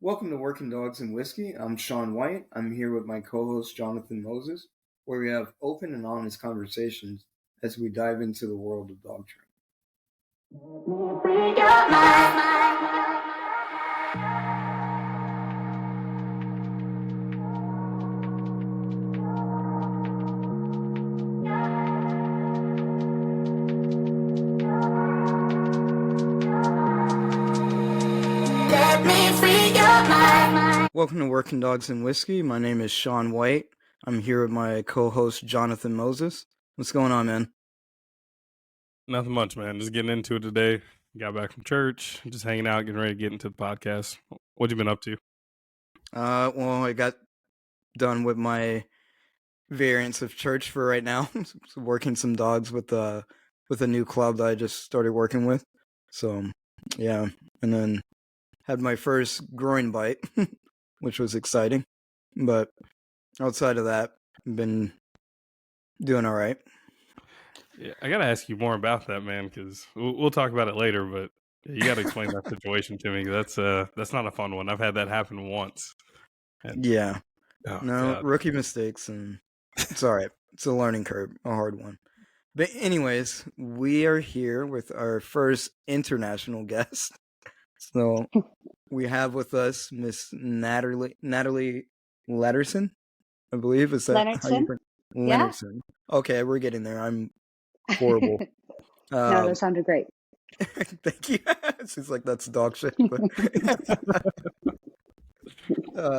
Welcome to Working Dogs and Whiskey. I'm Sean White. I'm here with my co-host Jonathan Moses, where we have open and honest conversations as we dive into the world of dog training. Welcome to Working Dogs and Whiskey. My name is Sean White. I'm here with my co-host Jonathan Moses. What's going on, man? Nothing much, man. Just getting into it today. Got back from church, just hanging out, getting ready to get into the podcast. What you been up to? Well, I got done with my variants of church for right now. Working some dogs with a new club that I just started working with. So, yeah, and then had my first groin bite, which was exciting. But outside of that, I've been doing all right. Yeah, I gotta ask you more about that, man, because we'll talk about it later. But you got to explain that situation to me. That's not a fun one. I've had that happen once. Yeah. Oh, No, God. rookie mistakes, and it's all right. It's a learning curve, a hard one. But anyways, we are here with our first international guest. So we have with us Miss Natalie Latterson, I believe. Is that how you Leonardson? pronounce Yeah. Leonardson? Okay, we're getting there. I'm horrible. No, that sounded great. Thank you. Seems like that's dog shit. But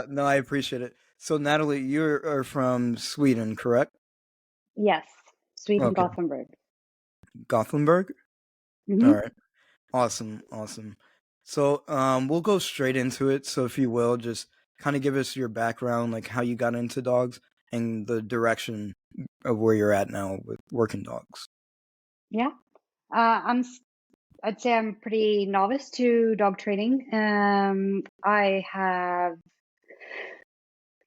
no, I appreciate it. So, Natalie, you are from Sweden, correct? Yes. Sweden, Okay. Gothenburg. Gothenburg? Mm-hmm. All right. Awesome. So, we'll go straight into it. So, if you will, just kind of give us your background, like how you got into dogs and the direction of where you're at now with working dogs. Yeah. I'd say I'm pretty novice to dog training. I have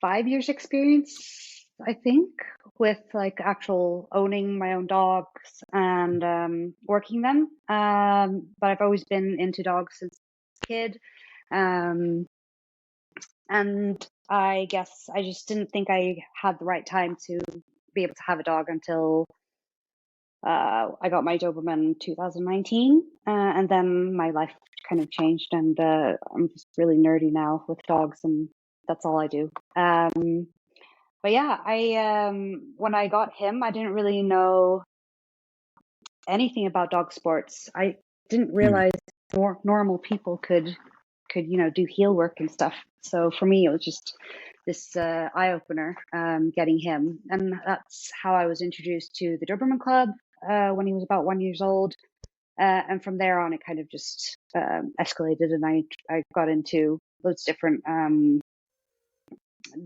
5 years experience, I think, with like actual owning my own dogs and working them. But I've always been into dogs since a kid. And I guess I just didn't think I had the right time to be able to have a dog until I got my Doberman in 2019. And then my life kind of changed, and I'm just really nerdy now with dogs, and that's all I do. But yeah, when I got him, I didn't really know anything about dog sports. I didn't realize more normal people could do heel work and stuff. So for me, it was just this eye opener getting him, and that's how I was introduced to the Doberman Club when he was about 1 year old. And from there on, it kind of just escalated, and I got into loads of different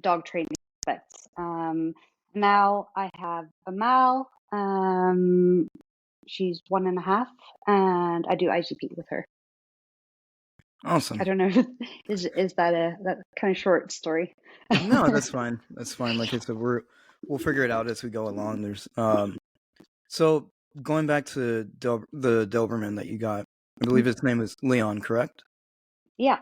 dog training aspects. Now I have a Mal. She's 1.5, and I do IGP with her. Awesome. I don't know. Is that kind of short story? No, that's fine. That's fine. Like I said, we'll figure it out as we go along. There's so going back to the Doberman that you got, I believe his name is Leon, correct? Yeah.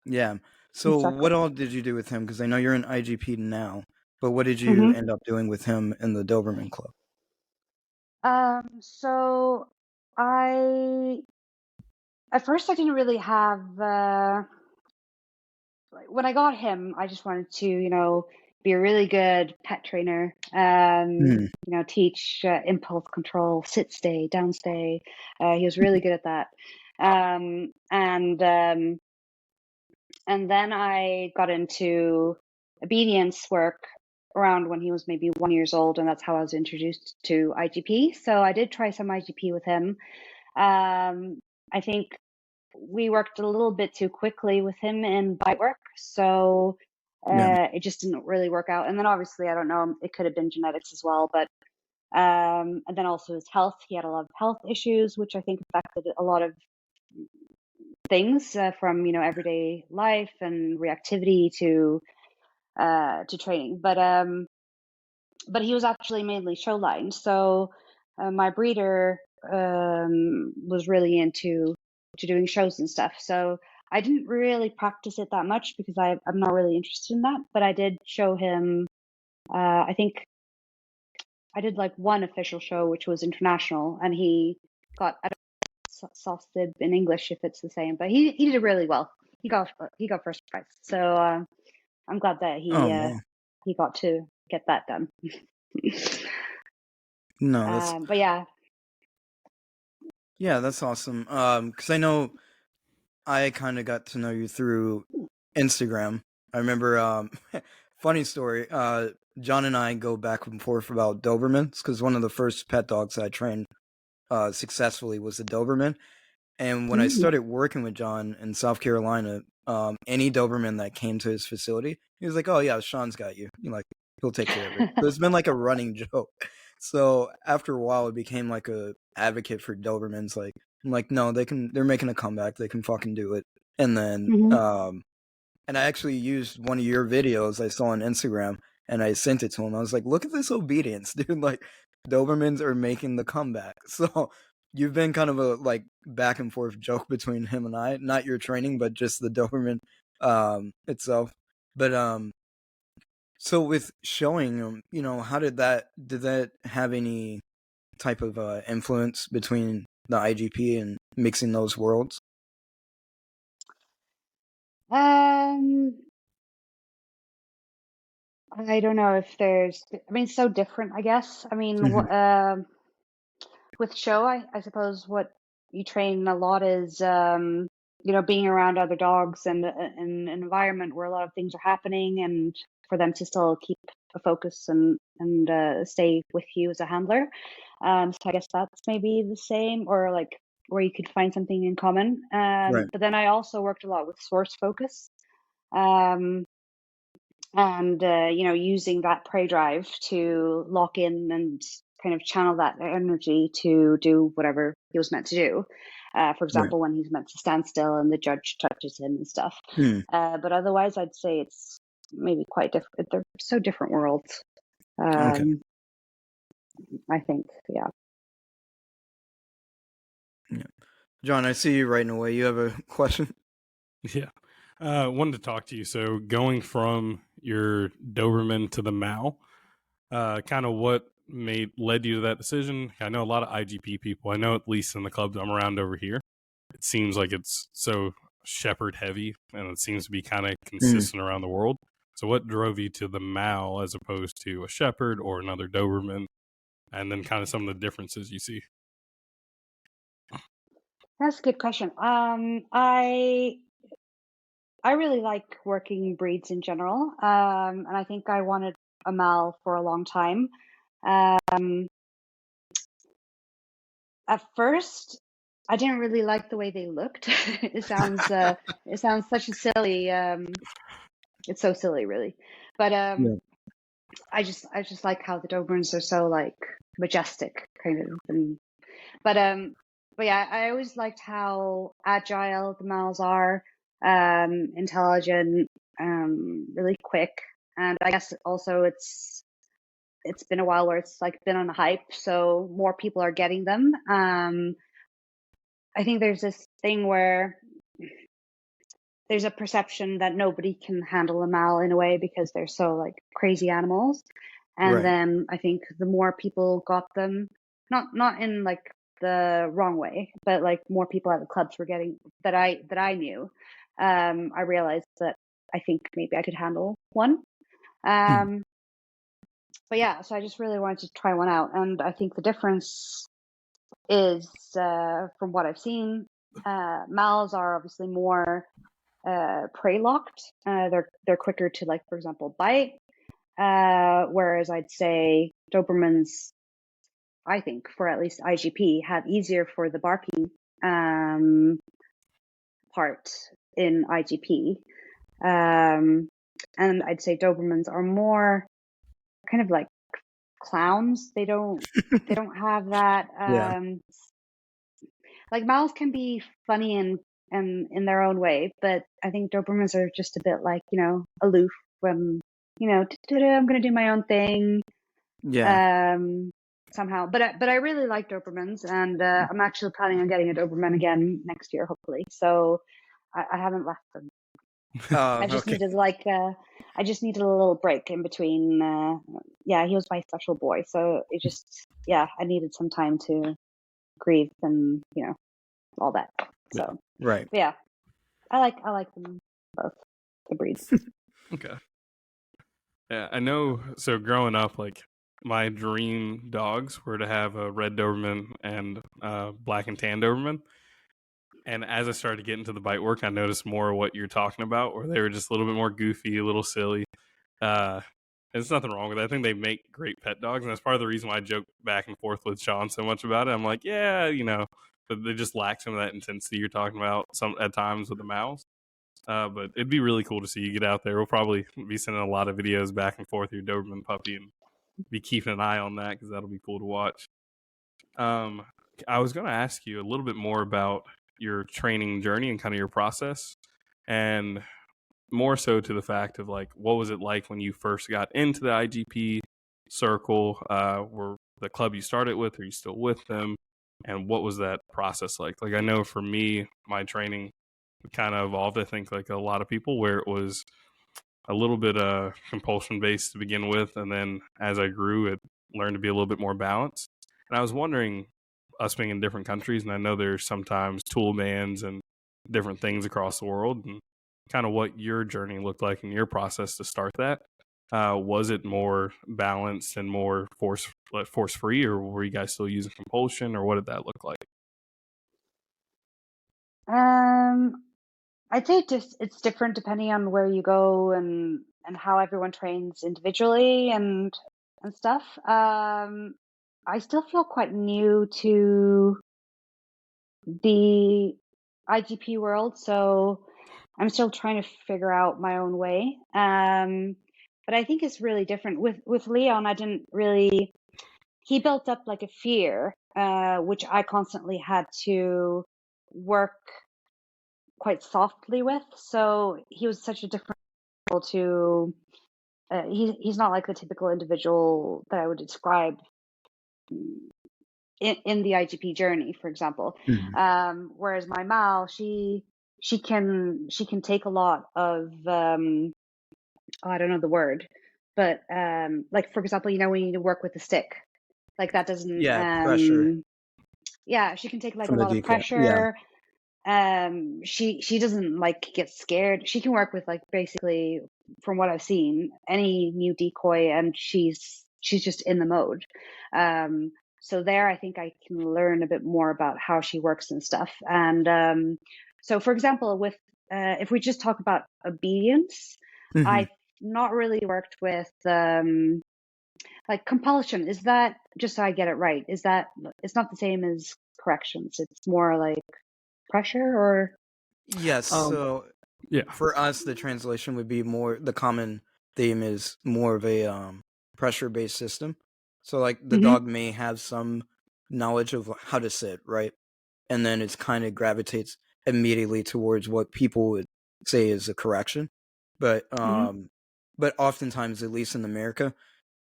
Yeah. So Exactly. what all did you do with him? Because I know you're an IGP now, but what did you end up doing with him in the Doberman Club? So at first I didn't really have when I got him, I just wanted to, be a really good pet trainer, teach impulse control, sit, stay, down, stay. He was really good at that. And then I got into obedience work around when he was maybe 1 year old, and that's how I was introduced to IGP. So I did try some IGP with him. I think we worked a little bit too quickly with him in bite work, so it just didn't really work out. And then obviously, I don't know, it could have been genetics as well, but and then also his health. He had a lot of health issues, which I think affected a lot of things from everyday life and reactivity to training. But he was actually mainly show line, so my breeder was really into doing shows and stuff. So I didn't really practice it that much because I'm not really interested in that, but I did show him, I think I did like one official show, which was international, and he got, I don't know, Sostib in English if it's the same, but he did really well. He got first prize. So I'm glad that Oh wow. he got to get that done. No, that's But yeah. yeah, that's awesome. Because I know I kind of got to know you through Instagram. I remember, funny story. John and I go back and forth about Dobermans because one of the first pet dogs I trained successfully was a Doberman. And when I started working with John in South Carolina, any Doberman that came to his facility, he was like, "Oh yeah, Sean's got you. You know, like he'll take care of it." So it's been like a running joke. So after a while, it became like a advocate for Dobermans. Like I'm like, no, they're making a comeback. They can fucking do it. And then, and I actually used one of your videos I saw on Instagram, and I sent it to him. I was like, "Look at this obedience, dude! Like Dobermans are making the comeback." So you've been kind of a like back and forth joke between him and I, not your training, but just the Doberman itself. But so with showing him, you know, how did that have any type of influence between the IGP and mixing those worlds? I don't know if there's, I mean, it's so different, I guess. I mean, with show, I suppose what you train a lot is, you know, being around other dogs and in an environment where a lot of things are happening, and for them to still keep a focus and stay with you as a handler. So I guess that's maybe the same, or like where you could find something in common. Right. But then I also worked a lot with source focus. And you know, using that prey drive to lock in and kind of channel that energy to do whatever he was meant to do. For Right. example, when he's meant to stand still and the judge touches him and stuff. But otherwise, I'd say it's maybe quite different. They're so different worlds. Okay. I think, yeah. Yeah. John, I see you writing away. You have a question? Yeah. Wanted to talk to you. So going from your Doberman to the Mal, kind of what led you to that decision? I know a lot of IGP people. I know at least in the clubs I'm around over here, it seems like it's so shepherd heavy, and it seems to be kind of consistent around the world. So what drove you to the Mal as opposed to a shepherd or another Doberman, and then kind of some of the differences you see? That's a good question. I really like working breeds in general, and I think I wanted a Mal for a long time. At first, I didn't really like the way they looked. It sounds such a silly. It's so silly, really. But I just like how the Dobermans are so like majestic, kind of. But yeah, I always liked how agile the Mals are, intelligent, really quick, and I guess also it's been a while where it's like been on a hype, so more people are getting them. I think there's this thing where there's a perception that nobody can handle a Mal in a way because they're so like crazy animals. And then I think the more people got them, not in like the wrong way, but like more people at the clubs were getting that I knew. I realized that I think maybe I could handle one. But yeah, so I just really wanted to try one out, and I think the difference is, from what I've seen, Mals are obviously more prey locked. They're quicker to, like, for example, bite. Whereas I'd say Dobermans, I think for at least IGP, have easier for the barking part in IGP. And I'd say Dobermans are more kind of like clowns. They don't have that. Like Mals can be funny and in their own way, but I think Dobermans are just a bit like, you know, aloof when, you know, I'm gonna do my own thing. Somehow, but I really like Dobermans, and I'm actually planning on getting a Doberman again next year, hopefully. So I haven't left them. Oh, I just okay. needed I just needed a little break in between. Yeah, he was my special boy, so it just I needed some time to grieve and all that. Yeah. So Right. but yeah, I like them both, the breeds. Okay. Yeah, I know. So growing up, like my dream dogs were to have a red Doberman and black and tan Doberman. And as I started to get into the bite work, I noticed more of what you're talking about, where they were just a little bit more goofy, a little silly. Uh, there's nothing wrong with it. I think they make great pet dogs, and that's part of the reason why I joke back and forth with Sean so much about it. I'm like, yeah, but they just lack some of that intensity you're talking about some at times with the mouse. But it'd be really cool to see you get out there. We'll probably be sending a lot of videos back and forth with your Doberman puppy and be keeping an eye on that because that'll be cool to watch. I was going to ask you a little bit more about your training journey and kind of your process, and more so to the fact of like, what was it like when you first got into the IGP circle? Were the club you started with, are you still with them? And what was that process like? Like, I know for me, my training kind of evolved, I think, like a lot of people, where it was a little bit compulsion based to begin with, and then as I grew, it learned to be a little bit more balanced. And I was wondering, us being in different countries, and I know there's sometimes tool bans and different things across the world, and kind of what your journey looked like in your process to start that. Was it more balanced and more force free, or were you guys still using compulsion, or what did that look like? I'd say it's different depending on where you go and how everyone trains individually and stuff. I still feel quite new to the IGP world, so I'm still trying to figure out my own way. But I think it's really different with Leon. I didn't really. He built up like a fear, which I constantly had to work quite softly with. So he was such a different individual to. He's not like the typical individual that I would describe in the IGP journey, for example. Mhm. Whereas my Mal, she can take a lot of I don't know the word, but like for example, when you need to work with the stick, like that doesn't Yeah, pressure she can take like a from the lot of decal. Yeah. pressure. She doesn't like get scared. She can work with like basically, from what I've seen, any new decoy, and she's just in the mode. So there I think I can learn a bit more about how she works and stuff. And so for example, with if we just talk about obedience, Hmm. I've not really worked with like compulsion. Is that, just so I get it right, is that it's not the same as corrections? It's more like pressure, or Yes. Um, So yeah. for us, the translation would be more. The common theme is more of a pressure-based system. So like the hmm dog may have some knowledge of how to sit, right? And then it's kind of gravitates immediately towards what people would say is a correction. But hmm but oftentimes, at least in America,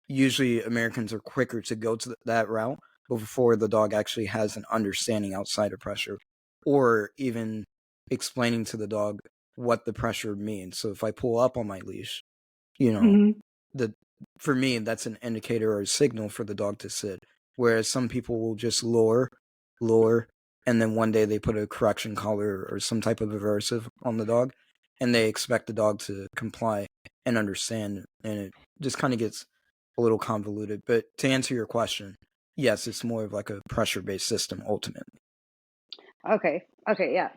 usually Americans are quicker to go to that route before the dog actually has an understanding outside of pressure, or even explaining to the dog what the pressure means. So if I pull up on my leash, you know, hmm the for me that's an indicator or a signal for the dog to sit. Whereas some people will just lower, and then one day they put a correction collar or some type of aversive on the dog, and they expect the dog to comply and understand, and it just kind of gets a little convoluted. But to answer your question, yes, it's more of like a pressure-based system ultimately. Okay. Okay. Yeah.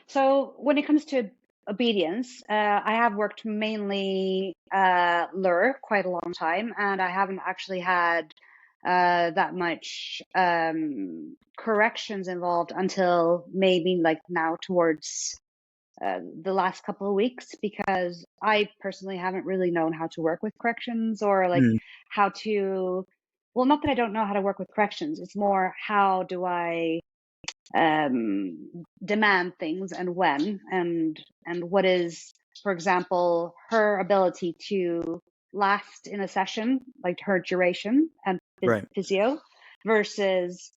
So when it comes to obedience, I have worked mainly lure quite a long time, and I haven't actually had that much corrections involved until maybe like now towards the last couple of weeks, because I personally haven't really known how to work with corrections, or like Mm, how to. Well, not that I don't know how to work with corrections. It's more, how do I demand things, and when, and what is, for example, her ability to last in a session, like her duration and right. physio, versus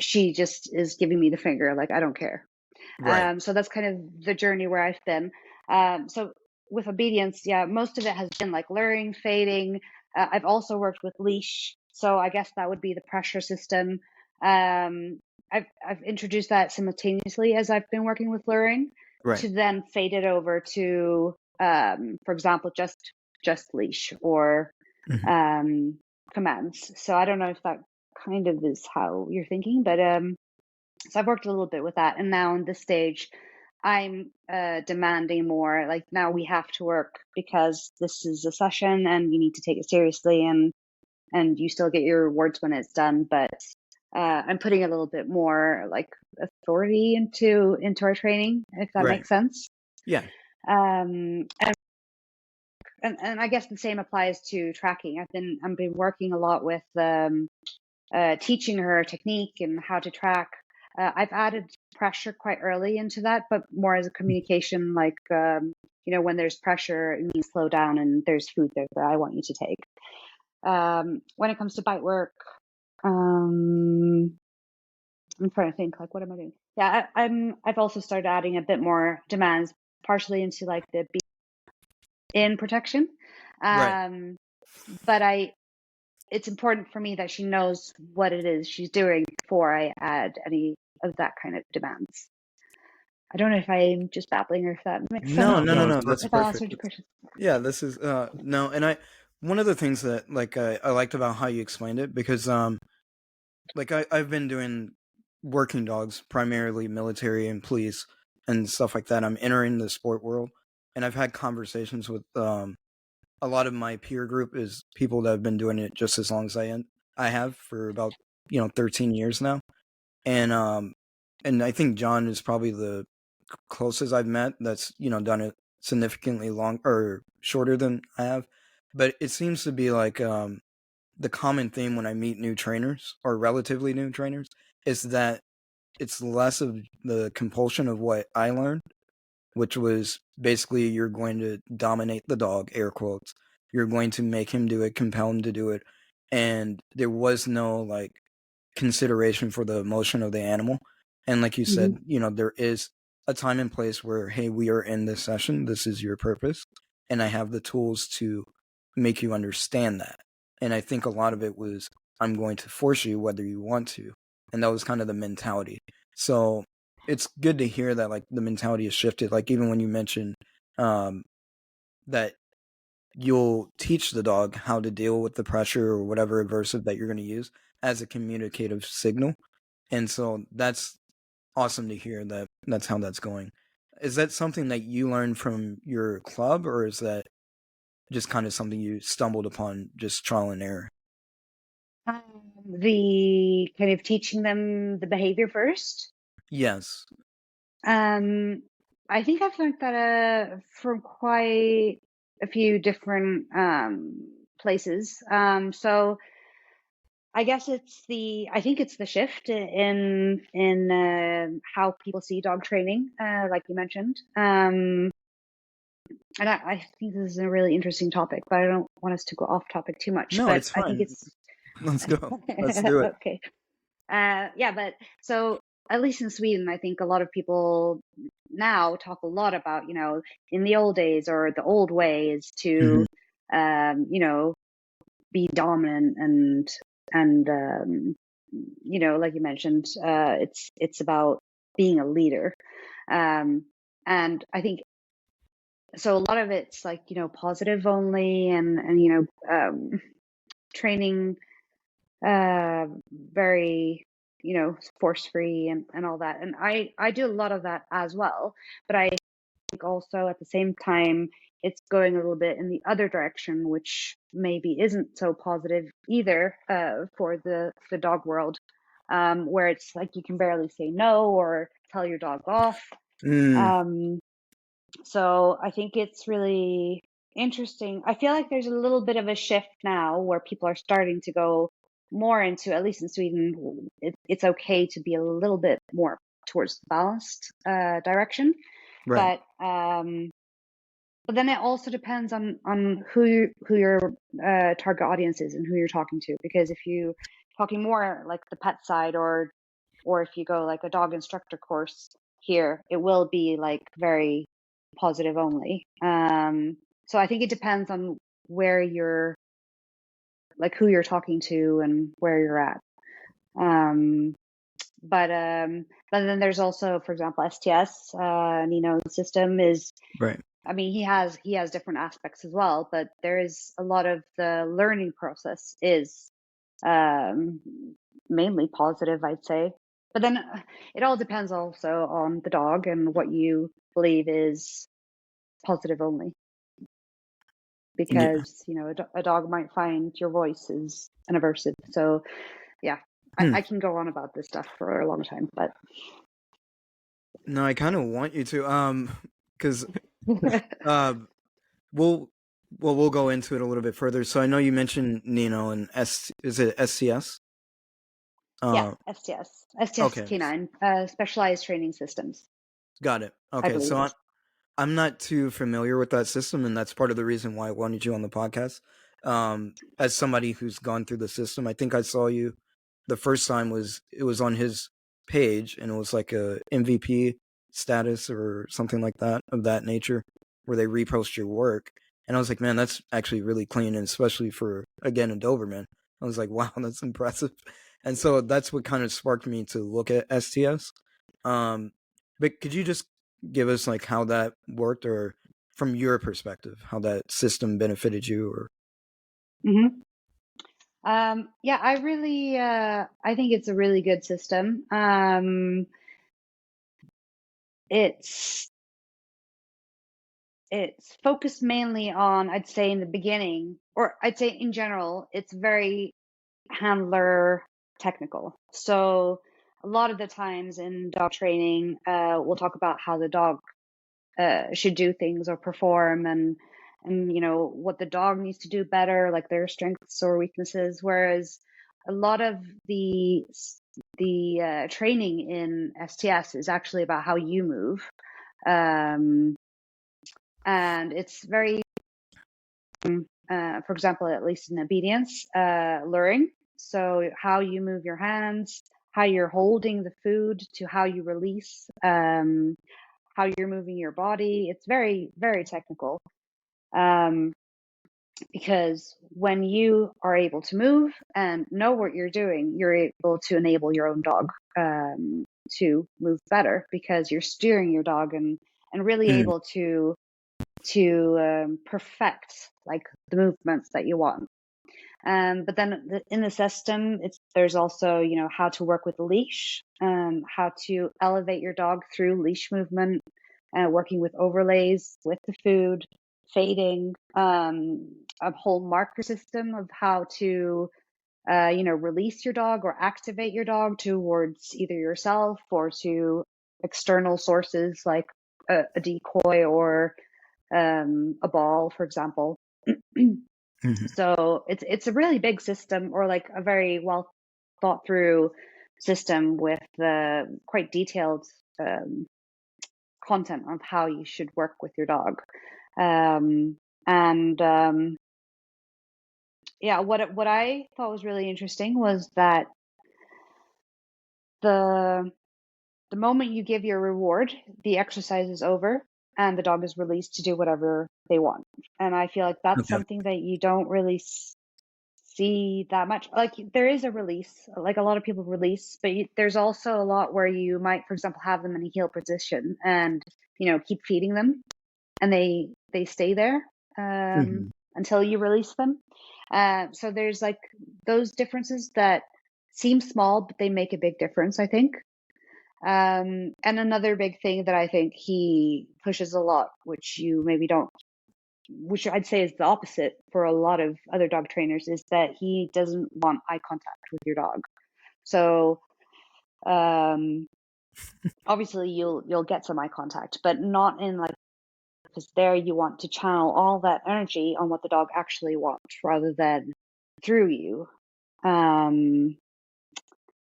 she just is giving me the finger, like I don't care. Right. So that's kind of the journey where I've been. So with obedience, yeah, most of it has been like luring, fading. I've also worked with leash, so I guess that would be the pressure system. I've introduced that simultaneously as I've been working with luring, Right. to then fade it over to, for example, just leash or Mhm. commands. So I don't know if that kind of is how you're thinking, but so I've worked a little bit with that, and now in this stage, I'm demanding more. Like now we have to work because this is a session, and you need to take it seriously, and you still get your rewards when it's done. But I'm putting a little bit more like authority into our training, if that Right. makes sense. Yeah. Um, and I guess the same applies to tracking. I've been working a lot with teaching her technique and how to track. I've added pressure quite early into that, but more as a communication, like, when there's pressure, it means slow down and there's food there that I want you to take. When it comes to bite work, I'm trying to think, like, what am I doing? Yeah, I've also started adding a bit more demands, partially into like the in protection. Right. But it's important for me that she knows what it is she's doing before I add any of that kind of demands. I don't know if I'm just babbling or if that makes No, sense. no, no, No, it's no. That's perfect. If I perfect. answered your question. Yeah, this is no, and one of the things that like I liked about how you explained it, because like I've been doing working dogs, primarily military and police and stuff like that. I'm entering the sport world, and I've had conversations with a lot of my peer group is people that have been doing it just as long as I have, for about 13 years now. And I think John is probably the closest I've met that's done it significantly long or shorter than I have. But it seems to be like the common theme when I meet new trainers, or relatively new trainers, is that it's less of the compulsion of what I learned, which was basically you're going to dominate the dog, air quotes. You're going to make him do it, compel him to do it. And there was no like consideration for the emotion of the animal. And like you Hmm. said, there is a time and place where, hey, we are in this session. This is your purpose. And I have the tools to make you understand that. And I think a lot of it was, I'm going to force you whether you want to. And that was kind of the mentality. So it's good to hear that like the mentality has shifted. Like even when you mentioned that you'll teach the dog how to deal with the pressure or whatever aversive that you're going to use as a communicative signal. And so that's awesome to hear that that's how that's going. Is that something that you learned from your club, or is that just kind of something you stumbled upon just trial and error? The kind of teaching them the behavior first. Yes. Um, I think I've learned that from quite a few different places. So I guess I think it's the shift in how people see dog training, like you mentioned. And I think this is a really interesting topic, but I don't want us to go off topic too much. No, But it's I think fine. it's Let's go. Let's do it. okay. Yeah, but so at least in Sweden, I think a lot of people now talk a lot about, in the old days or the old way is Hmm. to, be dominant and like you mentioned, it's about being a leader. And I think so. A lot of it's like positive only, and training very force free and all that. And I do a lot of that as well, but I think also at the same time it's going a little bit in the other direction, which maybe isn't so positive either, for the dog world, where it's like you can barely say no or tell your dog off. Mm, um, so I think it's really interesting. I feel like there's a little bit of a shift now where people are starting to go more into, at least in Sweden, it's okay to be a little bit more towards the balanced direction. right. But then it also depends on who your target audience is and who you're talking to. Because if you talking more like the pet side, or if you go like a dog instructor course, here, it will be like very positive only. So I think it depends on where you're, like who you're talking to and where you're at. But then there's also, for example, STS, Nino's system is, Right. I mean, he has different aspects as well, but there is a lot of the learning process is mainly positive, I'd say. But then it all depends also on the dog and what you believe is positive only. Yeah. Because, you know, a dog might find your voice is an aversive. So, yeah, I can go on about this stuff for a long time, but. No, I kind of want you to, because we'll we'll go into it a little bit further. So I know you mentioned Nino and is it SCS? Yeah, STS Okay, K9, specialized training systems, got it. I Okay, believe. so I'm not too familiar with that system, and that's part of the reason why I wanted you on the podcast. As somebody who's gone through the system, I think I saw you the first time it was on his page, and it was like a MVP status or something like that of that nature, where they repost your work, and I was like, man, that's actually really clean, and especially for again a Doberman, I was like, wow, that's impressive, and so that's what kind of sparked me to look at STS. But could you just give us like how that worked, or from your perspective, how that system benefited you? Or Mm-hmm. Yeah, I really, I think it's a really good system. It's focused mainly on, I'd say in the beginning, or I'd say in general, it's very handler technical. So a lot of the times in dog training, we'll talk about how the dog should do things or perform, and you know what the dog needs to do better, like their strengths or weaknesses. Whereas a lot of the training in STS is actually about how you move, and it's very, for example, at least in obedience, luring. So how you move your hands, how you're holding the food, to how you release, how you're moving your body. It's very, very technical. Because when you are able to move and know what you're doing, you're able to enable your own dog to move better, because you're steering your dog and really able to perfect like the movements that you want. But then in the system, there's also, you know, how to work with the leash, how to elevate your dog through leash movement, working with overlays with the food, fading, a whole marker system of how to, you know, release your dog or activate your dog towards either yourself or to external sources like a decoy or a ball, for example. So it's a really big system, or like a very well thought through system with quite detailed content of how you should work with your dog. And yeah, what I thought was really interesting was that the moment you give your reward, the exercise is over and the dog is released to do whatever they want. And I feel like that's okay, something that you don't really see that much. Like there is a release, like a lot of people release, but there's also a lot where you might, for example, have them in a heel position and, you know, keep feeding them, and they stay there until you release them. So there's like those differences that seem small, but they make a big difference, I think. And another big thing that I think he pushes a lot, which you maybe don't, which I'd say is the opposite for a lot of other dog trainers, is that he doesn't want eye contact with your dog. So obviously you'll get some eye contact, but not in like, because there you want to channel all that energy on what the dog actually wants rather than through you.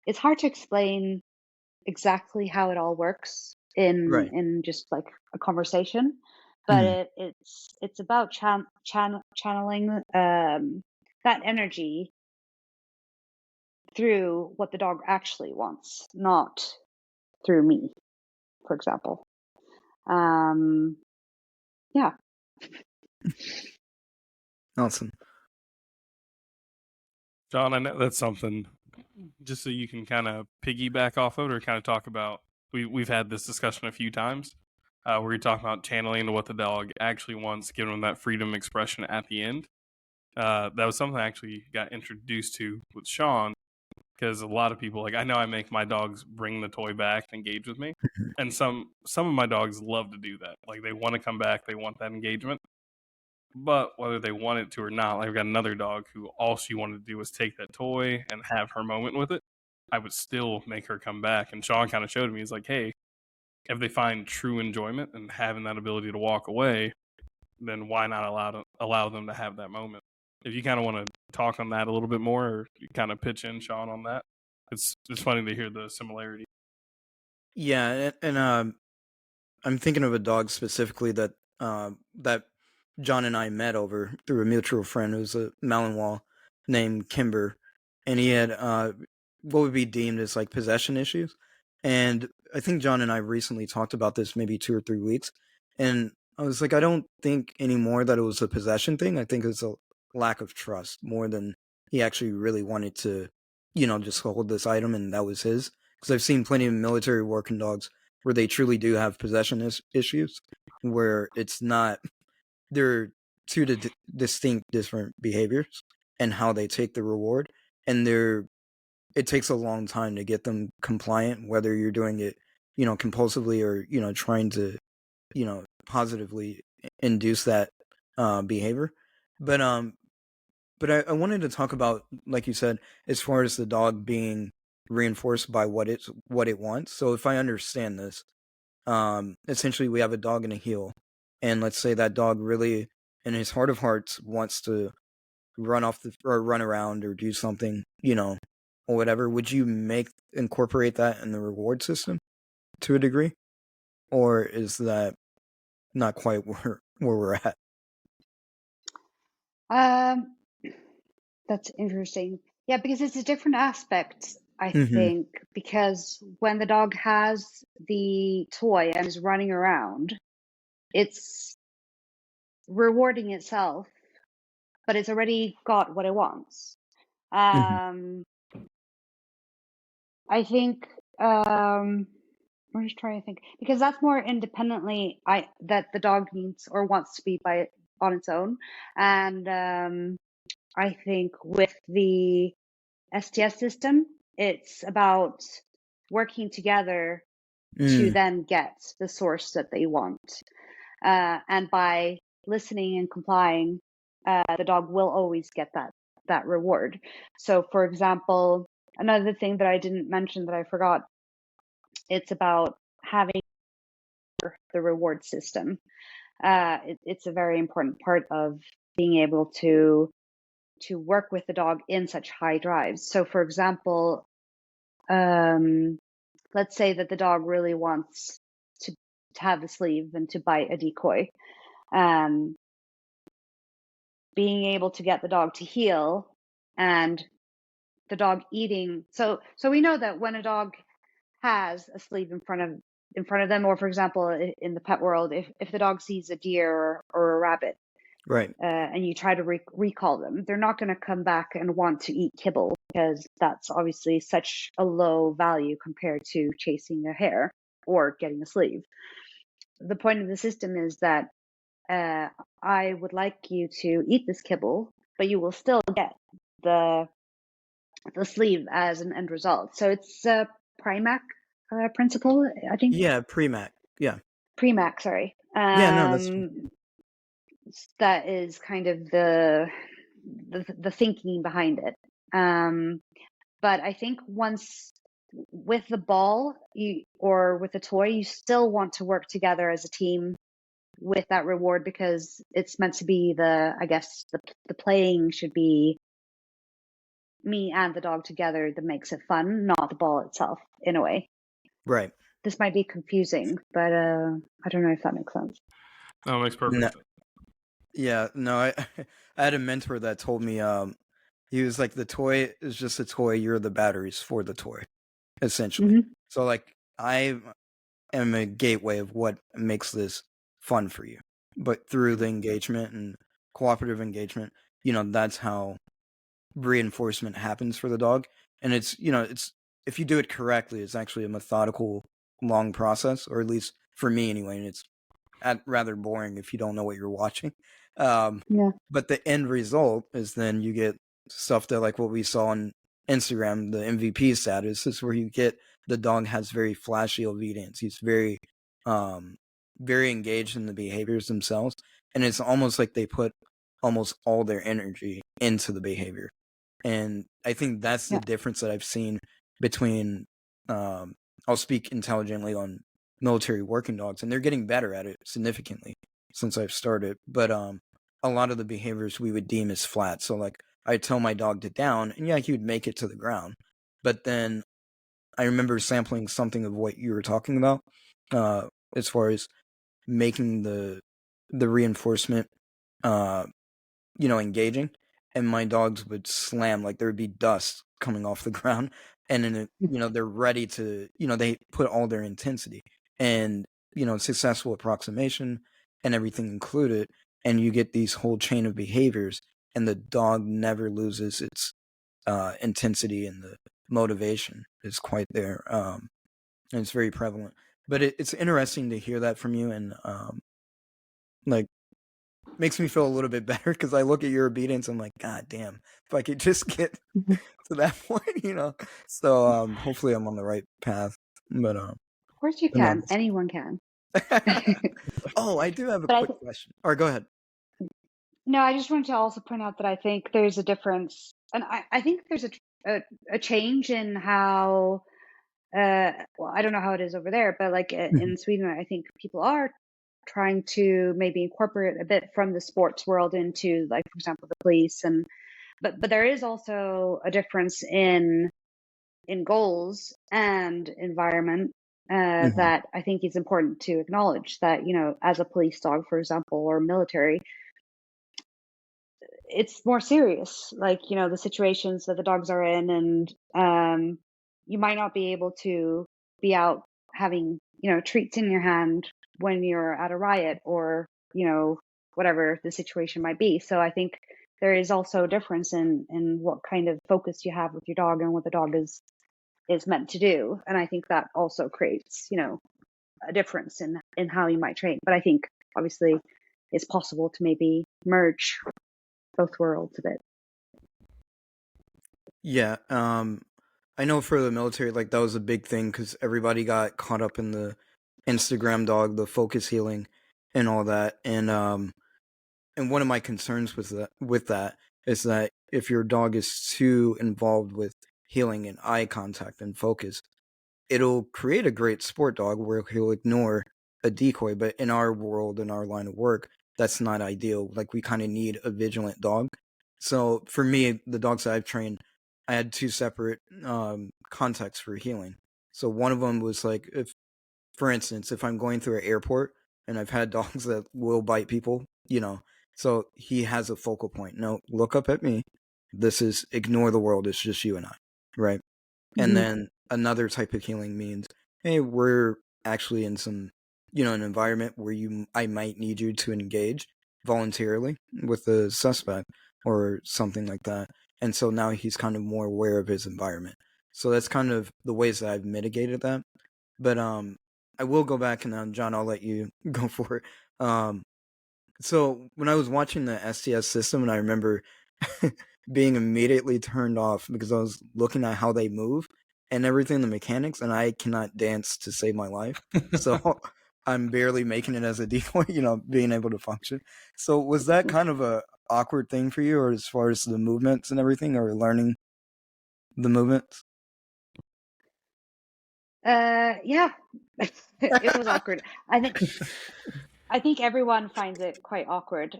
It's hard to explain exactly how it all works right. in just like a conversation, but it's about channeling that energy through what the dog actually wants, not through me. for example. Yeah. Awesome. John, I know that's something just so you can kind of piggyback off of it or kind of talk about. We've had this discussion a few times where you're talking about channeling to what the dog actually wants, giving them that freedom expression at the end. That was something I actually got introduced to with Sean because a lot of people, like I know I make my dogs bring the toy back and engage with me, and some of my dogs love to do that. Like they want to come back, they want that engagement. But whether they wanted to or not, like I've got another dog who all she wanted to do was take that toy and have her moment with it. I would still make her come back. And Sean kind of showed me, he's like, hey, if they find true enjoyment and having that ability to walk away, then why not allow them to have that moment? If you kind of want to talk on that a little bit more, or you kind of pitch in, Sean, on that, it's funny to hear the similarity. Yeah, and I'm thinking of a dog specifically that that John and I met over through a mutual friend who's a Malinois named Kimber, and he had what would be deemed as like possession issues. And I think John and I recently talked about this maybe 2 or 3 weeks, and I was like, I don't think anymore that it was a possession thing. I think it's a lack of trust more than he actually really wanted to, just hold this item and that was his. Because I've seen plenty of military working dogs where they truly do have possession issues, where it's not, they're two distinct different behaviors and how they take the reward, and it takes a long time to get them compliant, whether you're doing it, compulsively or trying to, positively induce that behavior. But I wanted to talk about, like you said, as far as the dog being reinforced by what it wants. So if I understand this, essentially we have a dog in a heel, and let's say that dog really, in his heart of hearts, wants to or run around or do something, or whatever. Would you incorporate that in the reward system to a degree, or is that not quite where we're at? That's interesting. Yeah, because it's a different aspect, I Mm-hmm. think, because when the dog has the toy and is running around, it's rewarding itself, but it's already got what it wants. Mm-hmm. I think I'm just trying to think, because that's more independently that the dog needs or wants to be on its own. And I think with the STS system, it's about working together to Mm. then get the source that they want. And by listening and complying, the dog will always get that reward. So, for example, another thing that I didn't mention that I forgot, it's about having the reward system. It's a very important part of being able to work with the dog in such high drives. So, for example, let's say that the dog really wants to have the sleeve and to bite a decoy. Being able to get the dog to heel and the dog eating. So we know that when a dog has a sleeve in front of them, or for example, in the pet world, if the dog sees a deer or a rabbit, Right. and you try to recall them, they're not going to come back and want to eat kibble, because that's obviously such a low value compared to chasing a hare or getting a sleeve. The point of the system is that I would like you to eat this kibble, but you will still get the sleeve as an end result. So it's a Primac principle, I think. Yeah, Premac. Yeah. Premac, sorry. Yeah, no, that's That is kind of the thinking behind it. But I think once with the ball or with a toy, you still want to work together as a team with that reward, because it's meant to be I guess the playing should be me and the dog together that makes it fun, not the ball itself, in a way. right. This might be confusing, but I don't know if that makes sense. No, it makes perfect No, sense. yeah, no, I had a mentor that told me he was like, the toy is just a toy, you're the batteries for the toy, essentially. Mm-hmm. So like am a gateway of what makes this fun for you. But through the engagement and cooperative engagement, that's how reinforcement happens for the dog. And it's if you do it correctly, it's actually a methodical, long process, or at least for me anyway. And it's rather boring if you don't know what you're watching. Yeah. But the end result is then you get stuff that, like what we saw on Instagram, the MVP status is where you get the dog has very flashy obedience. He's very, very engaged in the behaviors themselves, and it's almost like they put almost all their energy into the behavior. And I think that's the difference that I've seen between. I'll speak intelligently on military working dogs, and they're getting better at it significantly since I've started. But a lot of the behaviors we would deem as flat. So like I tell my dog to down, and yeah, he would make it to the ground. But then I remember sampling something of what you were talking about, as far as making the reinforcement, engaging, and my dogs would slam, like there would be dust coming off the ground, and then they're ready to, they put all their intensity and successful approximation and everything included, and you get these whole chain of behaviors, and the dog never loses its intensity, and the motivation is quite there, and it's very prevalent. But it's interesting to hear that from you, and like makes me feel a little bit better, because I look at your obedience, I'm like, God damn, if I could just get to that point, So hopefully I'm on the right path. But Of course you but no. can. Anyone can. Oh, I do have a But quick question. Or go ahead. No, I just wanted to also point out that I think there's a difference, and I think there's a change in how, well, I don't know how it is over there, but like in Sweden, I think people are trying to maybe incorporate a bit from the sports world into, like, for example, the police, but there is also a difference in goals and environment, that I think is important to acknowledge. That, as a police dog, for example, or military, it's more serious, like, the situations that the dogs are in, and you might not be able to be out having, treats in your hand when you're at a riot, or whatever the situation might be. So I think there is also a difference in what kind of focus you have with your dog and what the dog is meant to do, and I think that also creates, a difference in how you might train. But I think obviously it's possible to maybe merge both worlds a bit. Yeah, I know for the military, like that was a big thing, because everybody got caught up in the Instagram dog, the focus healing, and all that. And one of my concerns with that is that if your dog is too involved with healing and eye contact and focus, it'll create a great sport dog where he'll ignore a decoy. But in our world, in our line of work, that's not ideal. Like we kind of need a vigilant dog. So for me, the dogs that I've trained, I had two separate contexts for healing. So one of them was like, if, for instance, if I'm going through an airport and I've had dogs that will bite people, so he has a focal point. No, look up at me. This is ignore the world. It's just you and I, right? And then another type of healing means, hey, we're actually in some, an environment where I might need you to engage voluntarily with the suspect or something like that. And so now he's kind of more aware of his environment. So that's kind of the ways that I've mitigated that. But I will go back, and John, I'll let you go for it. So when I was watching the STS system, and I remember being immediately turned off because I was looking at how they move and everything, the mechanics, and I cannot dance to save my life. So I'm barely making it as a decoy, being able to function. So was that kind of a awkward thing for you, or as far as the movements and everything, or learning the movements? Yeah, it was awkward. I think everyone finds it quite awkward,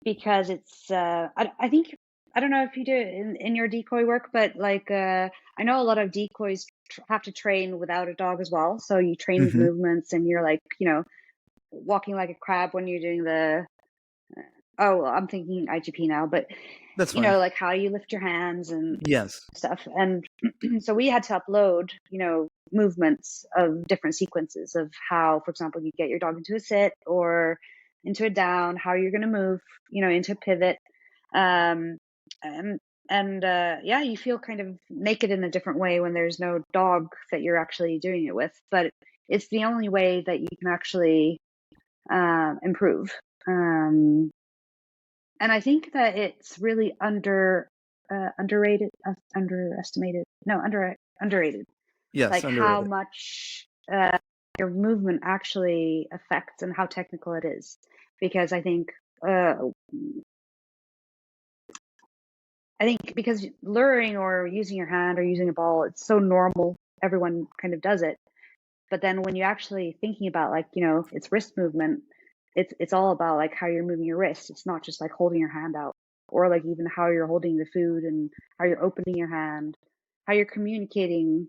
because it's. I think, I don't know if you do it in your decoy work, but like, I know a lot of decoys have to train without a dog as well. So you train with movements, and you're like, walking like a crab when you're doing the. Oh, I'm thinking IGP now, but That's fine. like how you lift your hands and Yes. stuff. And so we had to upload, movements of different sequences of how, for example, you get your dog into a sit or into a down, how you're going to move, into a pivot. Um, and yeah, you feel kind of naked in a different way when there's no dog that you're actually doing it with. But it's the only way that you can actually improve. And I think that it's really underestimated. Underrated. Yes, Like how underrated. much your movement actually affects and how technical it is. Because I think because luring or using your hand or using a ball, it's so normal. Everyone kind of does it. But then when you're actually thinking about it's wrist movement, it's all about like how you're moving your wrist. It's not just like holding your hand out, or like even how you're holding the food and how you're opening your hand, how you're communicating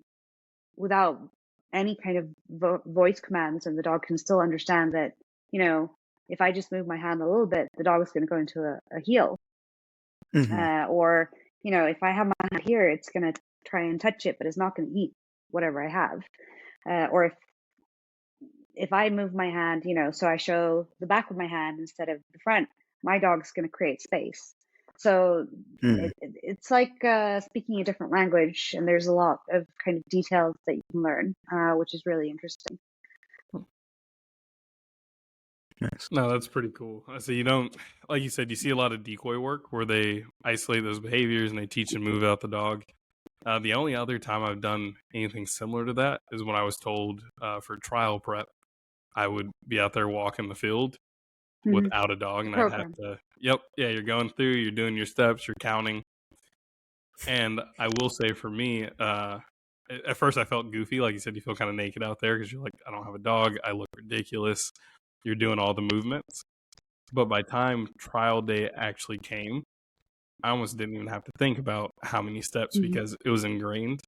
without any kind of voice commands, and the dog can still understand that, if I just move my hand a little bit, the dog is going to go into a heel. Or, if I have my hand here, it's going to try and touch it, but it's not going to eat whatever I have. Or if I move my hand, so I show the back of my hand instead of the front, my dog's going to create space. So it's like speaking a different language, and there's a lot of kind of details that you can learn, which is really interesting. Nice. No, that's pretty cool. So you don't, like you said, you see a lot of decoy work where they isolate those behaviors and they teach and move out the dog. The only other time I've done anything similar to that is when I was told for trial prep, I would be out there walking the field without a dog, and I'd have to, you're going through, you're doing your steps, you're counting. And I will say for me, at first I felt goofy. Like you said, you feel kind of naked out there because you're like, I don't have a dog. I look ridiculous. You're doing all the movements. But by time trial day actually came, I almost didn't even have to think about how many steps because it was ingrained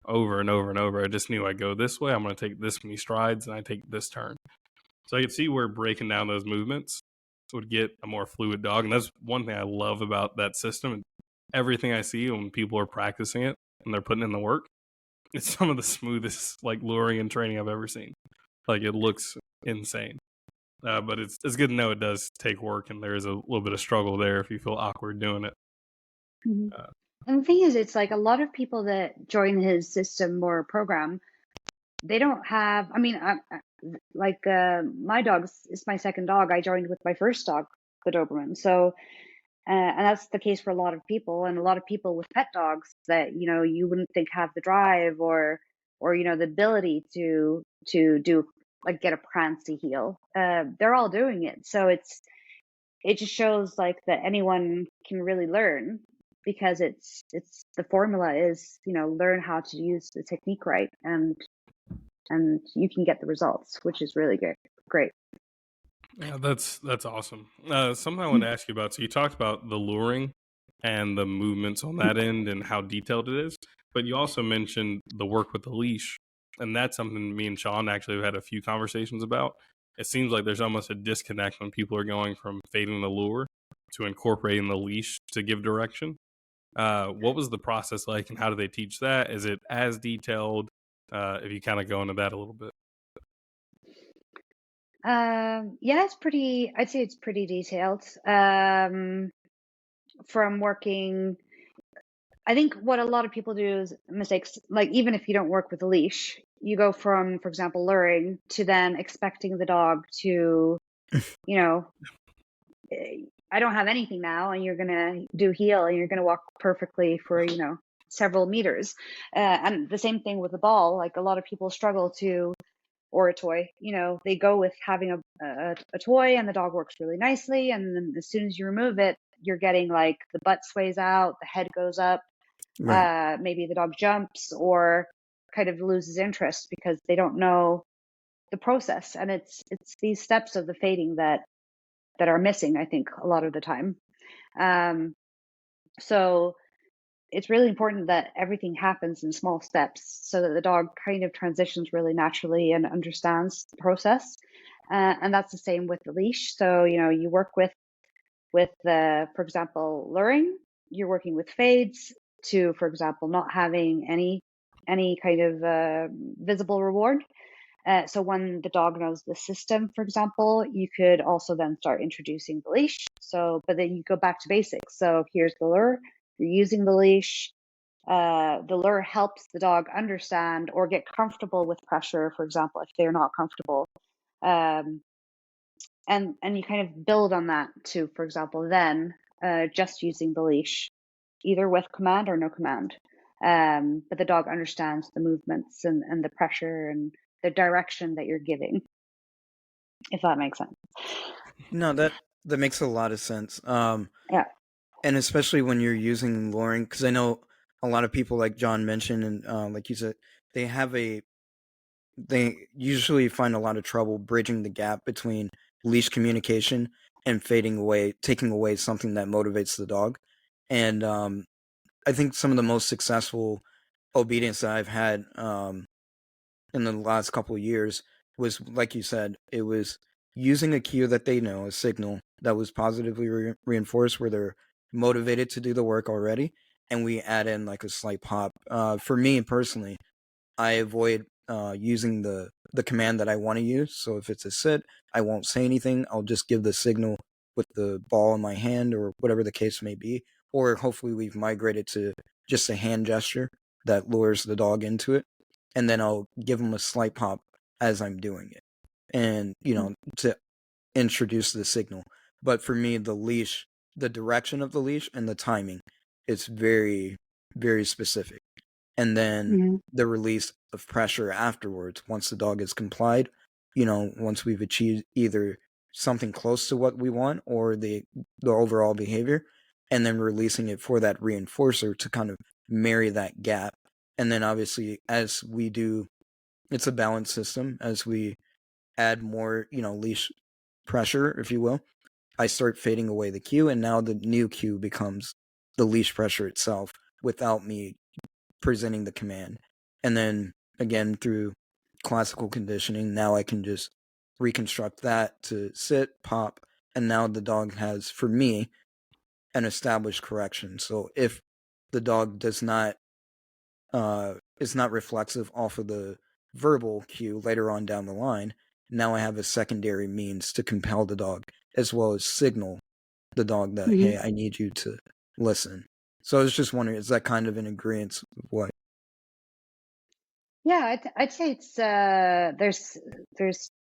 over and over and over. I just knew I go this way, I'm going to take this many strides, and I take this turn. So I could see where breaking down those movements would get a more fluid dog. And that's one thing I love about that system. Everything I see when people are practicing it and they're putting in the work, it's some of the smoothest like luring and training I've ever seen. Like it looks insane. But it's good to know it does take work, and there is a little bit of struggle there if you feel awkward doing it. And the thing is, it's like a lot of people that join his system or program, they don't have, my dog is my second dog. I joined with my first dog, the Doberman. So, and that's the case for a lot of people, and a lot of people with pet dogs that, you wouldn't think have the drive or, the ability to do, like get a prancy heel. They're all doing it. So it just shows like that anyone can really learn, because it's the formula is, learn how to use the technique right, and you can get the results, which is really great. Yeah, that's awesome. Something I want to ask you about. So you talked about the luring and the movements on that end and how detailed it is, but you also mentioned the work with the leash, and that's something me and Sean actually have had a few conversations about. It seems like there's almost a disconnect when people are going from fading the lure to incorporating the leash to give direction. What was the process like, and how do they teach that? Is it as detailed? If you kind of go into that a little bit. Yeah, I'd say it's pretty detailed. From working, I think what a lot of people do is mistakes, like even if you don't work with a leash, you go from, for example, luring to then expecting the dog to, I don't have anything now, and you're going to do heel, and you're going to walk perfectly for, several meters. And the same thing with the ball. Like a lot of people struggle to, or a toy, they go with having a toy, and the dog works really nicely. And then as soon as you remove it, you're getting like the butt sways out, the head goes up, Right. maybe the dog jumps or kind of loses interest because they don't know the process. And it's these steps of the fading that are missing, I think, a lot of the time. So it's really important that everything happens in small steps so that the dog kind of transitions really naturally and understands the process. And that's the same with the leash. So, you work with the, for example, luring, you're working with fades to, for example, not having any any kind of visible reward. So when the dog knows the system, for example, you could also then start introducing the leash. But then you go back to basics. So here's the lure. You're using the leash. The lure helps the dog understand or get comfortable with pressure, for example, if they're not comfortable. And you kind of build on that too, for example, then just using the leash, either with command or no command. But the dog understands the movements and the pressure and the direction that you're giving, if that makes sense. No, that makes a lot of sense. Yeah. And especially when you're using luring, because I know a lot of people, like John mentioned, and like you said, they usually find a lot of trouble bridging the gap between leash communication and taking away something that motivates the dog. And I think some of the most successful obedience that I've had in the last couple of years was, like you said, it was using a cue that they know, a signal that was positively reinforced, where they're motivated to do the work already, and we add in like a slight pop. For me personally, I avoid using the command that I want to use. So if it's a sit, I won't say anything. I'll just give the signal with the ball in my hand or whatever the case may be. Or hopefully we've migrated to just a hand gesture that lures the dog into it. And then I'll give them a slight pop as I'm doing it. And, to introduce the signal. But for me, the leash, the direction of the leash and the timing, it's very, very specific. And then the release of pressure afterwards, once the dog has complied, once we've achieved either something close to what we want or the overall behavior, and then releasing it for that reinforcer to kind of marry that gap. And then obviously as we do, it's a balanced system. As we add more, leash pressure, if you will, I start fading away the cue, and now the new cue becomes the leash pressure itself without me presenting the command. And then again, through classical conditioning, now I can just reconstruct that to sit, pop, and now the dog has, for me, an established correction. So if the dog does not is not reflexive off of the verbal cue later on down the line, now I have a secondary means to compel the dog, as well as signal the dog that, hey, I need you to listen. So I was just wondering, is that kind of an agreement with what? Yeah, I'd say it's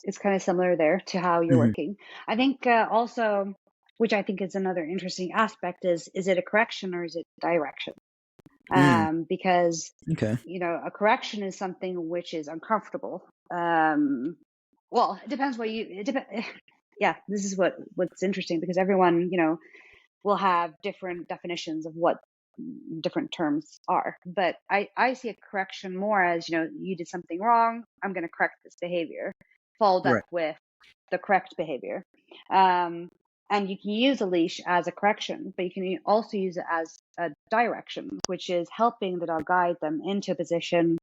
it's kind of similar there to how you're working. I think also, which I think is another interesting aspect, is it a correction or is it direction? Because Okay. a correction is something which is uncomfortable. Well, it depends what you. Yeah, this is what's interesting, because everyone will have different definitions of what different terms are. But I see a correction more as, you did something wrong, I'm going to correct this behavior, followed up with the correct behavior. And you can use a leash as a correction, but you can also use it as a direction, which is helping the dog, guide them into a position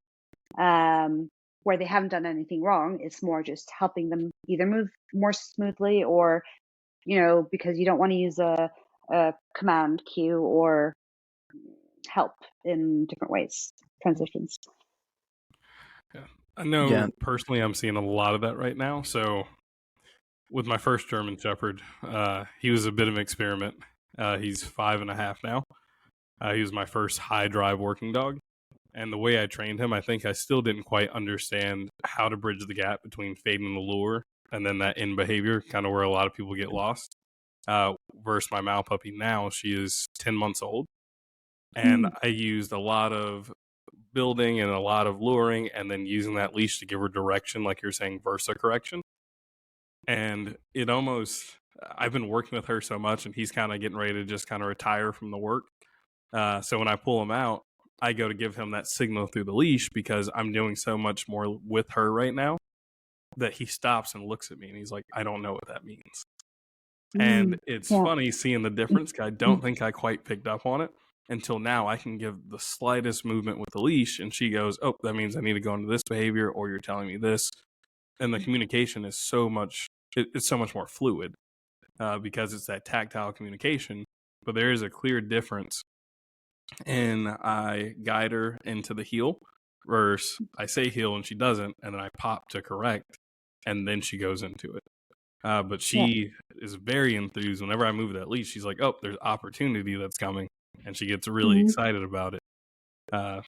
where they haven't done anything wrong. It's more just helping them either move more smoothly, or because you don't want to use a command cue or help in different ways, transitions. Yeah. I know personally I'm seeing a lot of that right now. So with my first German Shepherd, he was a bit of an experiment. He's 5.5 now. He was my first high drive working dog. And the way I trained him, I think I still didn't quite understand how to bridge the gap between fading the lure and then that in behavior, kind of where a lot of people get lost. Versus my Mal puppy now, she is 10 months old. And I used a lot of building and a lot of luring, and then using that leash to give her direction, like you're saying, versa correction. And it almost, I've been working with her so much, and he's kind of getting ready to just kind of retire from the work. So when I pull him out, I go to give him that signal through the leash, because I'm doing so much more with her right now that he stops and looks at me and he's like, I don't know what that means. And it's funny seeing the difference. I don't think I quite picked up on it until now. I can give the slightest movement with the leash and she goes, oh, that means I need to go into this behavior, or you're telling me this. And the communication is so much more fluid because it's that tactile communication. But there is a clear difference in I guide her into the heel versus I say heel and she doesn't, and then I pop to correct, and then she goes into it. But she is very enthused whenever I move that leash. She's like, "Oh, there's opportunity that's coming," and she gets really excited about it. And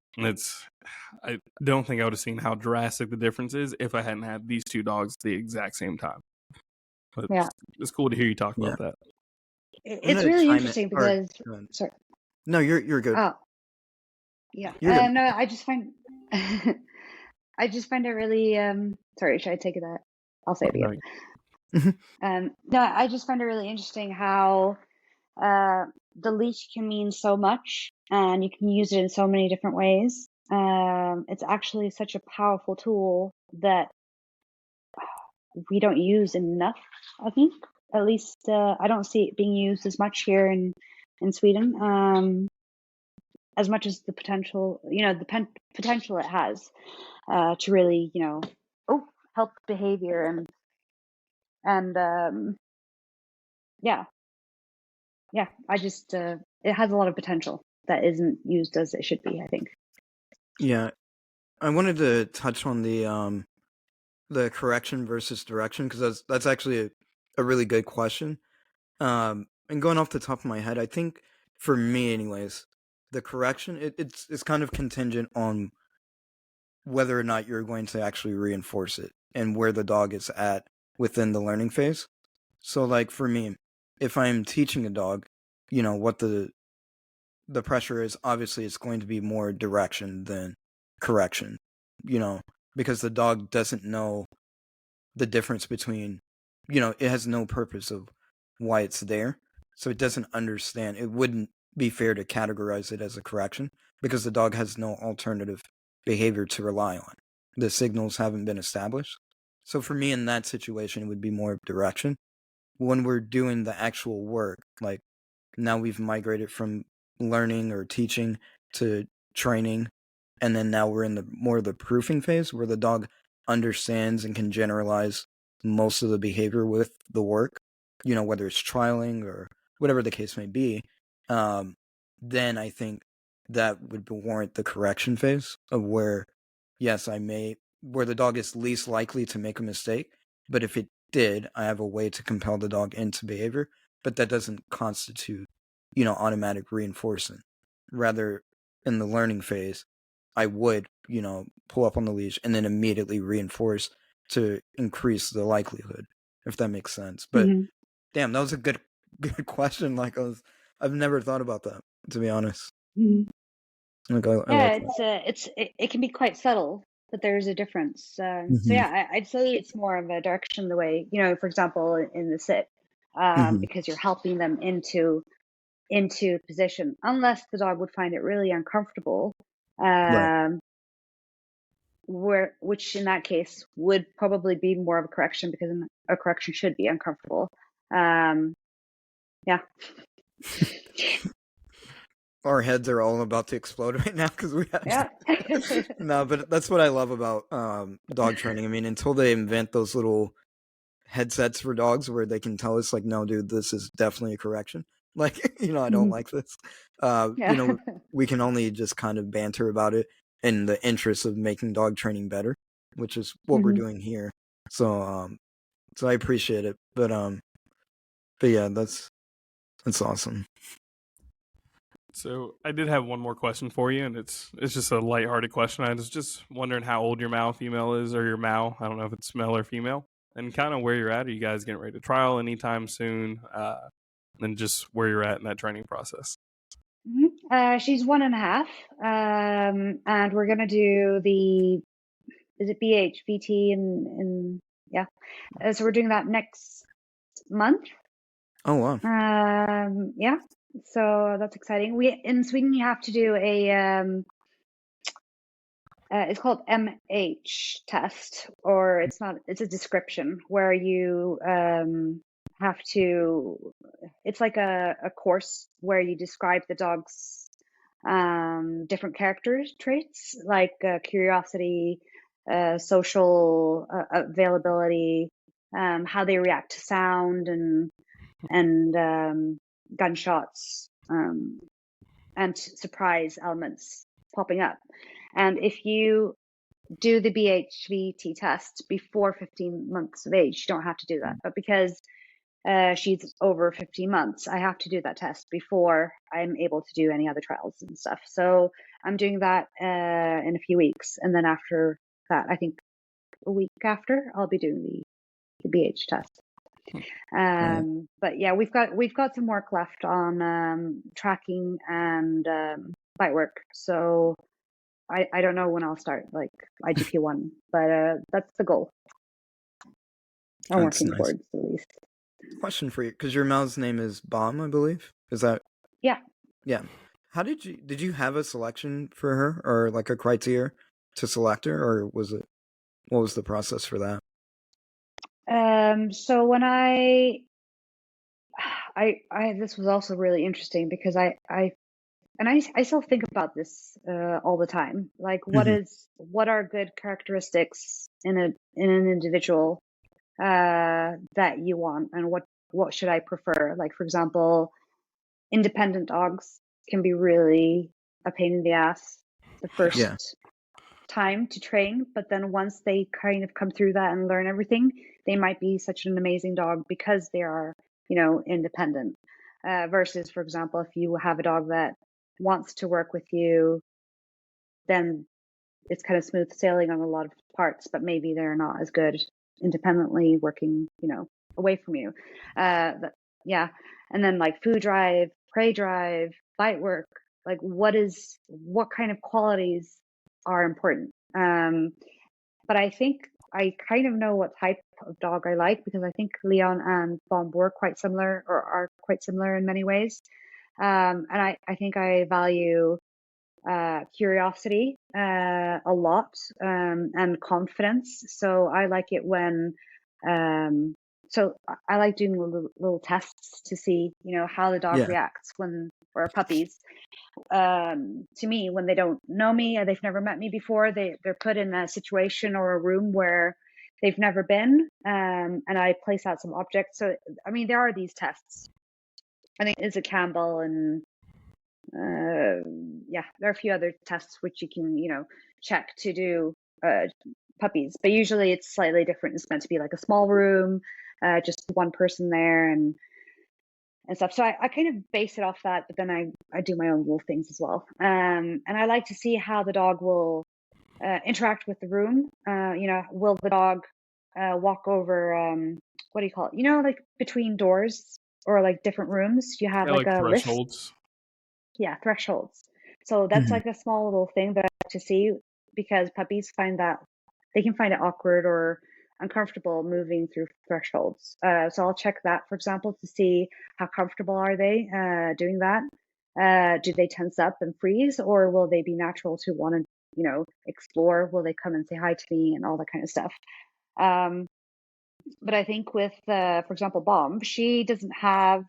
I don't think I would have seen how drastic the difference is if I hadn't had these two dogs at the exact same time. But it's cool to hear you talk about that. It's really interesting because sorry. No, you're good. Oh, yeah. No, I just find it really. Sorry, should I take that? I'll say it again. No, I just find it really interesting how the leash can mean so much, and you can use it in so many different ways. It's actually such a powerful tool that we don't use enough, I think. At least I don't see it being used as much here in Sweden, as much as the potential, the potential it has to really, help behavior and yeah. I just it has a lot of potential that isn't used as it should be, I think. Yeah, I wanted to touch on the correction versus direction, because that's actually a really good question. And going off the top of my head, I think for me, anyways, the correction it's kind of contingent on whether or not you're going to actually reinforce it and where the dog is at within the learning phase. So, like for me, if I'm teaching a dog, what the pressure is, obviously it's going to be more direction than correction, because the dog doesn't know the difference between, it has no purpose of why it's there. So it doesn't understand. It wouldn't be fair to categorize it as a correction because the dog has no alternative behavior to rely on. The signals haven't been established. So for me in that situation, it would be more of direction. When we're doing the actual work, like now we've migrated from learning or teaching to training, and then now we're in the more of the proofing phase where the dog understands and can generalize most of the behavior with the work, whether it's trialing or whatever the case may be. Then I think that would warrant the correction phase of where, yes, where the dog is least likely to make a mistake, but if it did, I have a way to compel the dog into behavior, but that doesn't constitute, automatic reinforcement. Rather, in the learning phase, I would, pull up on the leash and then immediately reinforce to increase the likelihood, if that makes sense. But damn, that was a good question. Like I've never thought about that, to be honest. Like, it can be quite subtle, but there's a difference. So yeah, I'd say it's more of a direction the way, for example, in the sit, because you're helping them into position, unless the dog would find it really uncomfortable, Right. which in that case would probably be more of a correction, because a correction should be uncomfortable. Yeah. Our heads are all about to explode right now because we have no, but that's what I love about dog training. I mean, until they invent those little headsets for dogs where they can tell us like, no, dude, this is definitely a correction. Like, I don't like this. We can only just kind of banter about it in the interest of making dog training better, which is what we're doing here. So I appreciate it. But yeah, that's awesome. So I did have one more question for you, and it's just a lighthearted question. I was just wondering how old your Mal female is, or your Mal. I don't know if it's male or female, and kind of where you're at. Are you guys getting ready to trial anytime soon? And just where you're at in that training process. She's 1.5, and we're gonna do is it BT and yeah. So we're doing that next month. Oh wow. Yeah. So that's exciting. In Sweden you have to do a it's called MH test, or it's a description where you have to, it's like a course where you describe the dog's different character traits, like curiosity, social availability, how they react to sound and gunshots, and surprise elements popping up. And if you do the BHVT test before 15 months of age, you don't have to do that. But because she's over 15 months, I have to do that test before I'm able to do any other trials and stuff. So I'm doing that in a few weeks. And then after that, I think a week after, I'll be doing the BH test. Right. But yeah, we've got some work left on tracking and bite work. So I don't know when I'll start like IGP1, but that's the goal. I'm That's working nice. towards at least. Question for you, because your Mal's name is Bomb, I believe. Is that? Yeah. Yeah. How did you have a selection for her, or like a criteria to select her, or what was the process for that? So when I this was also really interesting because I still think about this all the time. Like, what are good characteristics in an individual that you want, and what should I prefer? Like, for example, independent dogs can be really a pain in the ass the first Yeah. time to train, but then once they kind of come through that and learn everything, they might be such an amazing dog because they are, independent. Versus, for example, if you have a dog that wants to work with you, then it's kind of smooth sailing on a lot of parts, but maybe they're not as good independently working, away from you. Yeah. And then like food drive, prey drive, bite work, like what kind of qualities are important. But I think I kind of know what type of dog I like because I think Leon and Bomb were quite similar, or are quite similar in many ways. And I think I value curiosity a lot, and confidence. So I like it when, so I like doing little tests to see, how the dog Yeah. reacts or puppies. To me, when they don't know me, or they've never met me before, they're put in a situation or a room where they've never been, and I place out some objects. So, I mean, there are these tests. I think it's a Campbell, and yeah, there are a few other tests which you can, check to do puppies, but usually it's slightly different. It's meant to be like a small room, just one person there, and stuff. So I kind of base it off that, but then I do my own little things as well. And I like to see how the dog will interact with the room. Will the dog walk over, what do you call it? Like between doors or like different rooms, you have Yeah, like like a list. thresholds. Yeah, thresholds. So that's like a small little thing that I like to see, because puppies they can find it awkward or uncomfortable moving through thresholds. So I'll check that, for example, to see how comfortable are they doing that. Do they tense up and freeze, or will they be natural to want to, explore? Will they come and say hi to me and all that kind of stuff? But I think with, for example, Bomb, she doesn't have.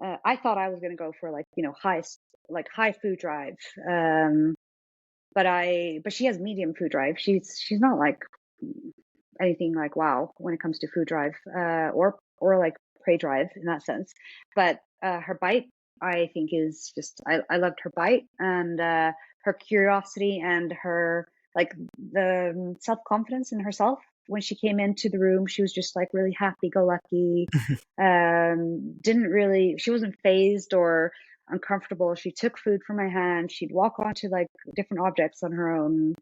I thought I was going to go for like, high food drive. But she has medium food drive. She's not like anything like wow when it comes to food drive, or like prey drive in that sense. But her bite, I think, is just, I loved her bite, and her curiosity, and her like the self-confidence in herself. When she came into the room, she was just like really happy-go-lucky. She wasn't phased or uncomfortable. She took food from my hand. She'd walk onto like different objects on her own.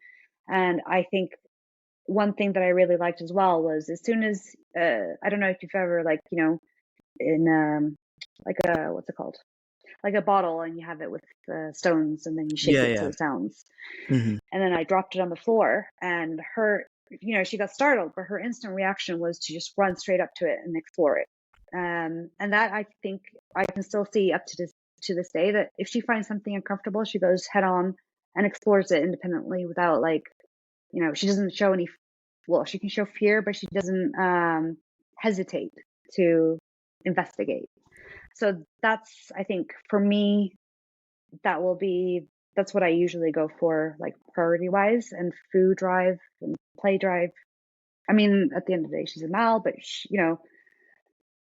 And I think one thing that I really liked as well was, as soon as, I don't know if you've ever, like, in like a, what's it called? Like a bottle, and you have it with stones, and then you shake it to Yeah. the sounds. Mm-hmm. And then I dropped it on the floor, and she got startled, but her instant reaction was to just run straight up to it and explore it. And that, I think, I can still see up to this day, that if she finds something uncomfortable, she goes head on and explores it independently without, like, she doesn't show any. Well, she can show fear, but she doesn't hesitate to investigate. So that's, I think, for me, that's what I usually go for, like, priority wise. And food drive and play drive, I mean, at the end of the day, she's a Mal, but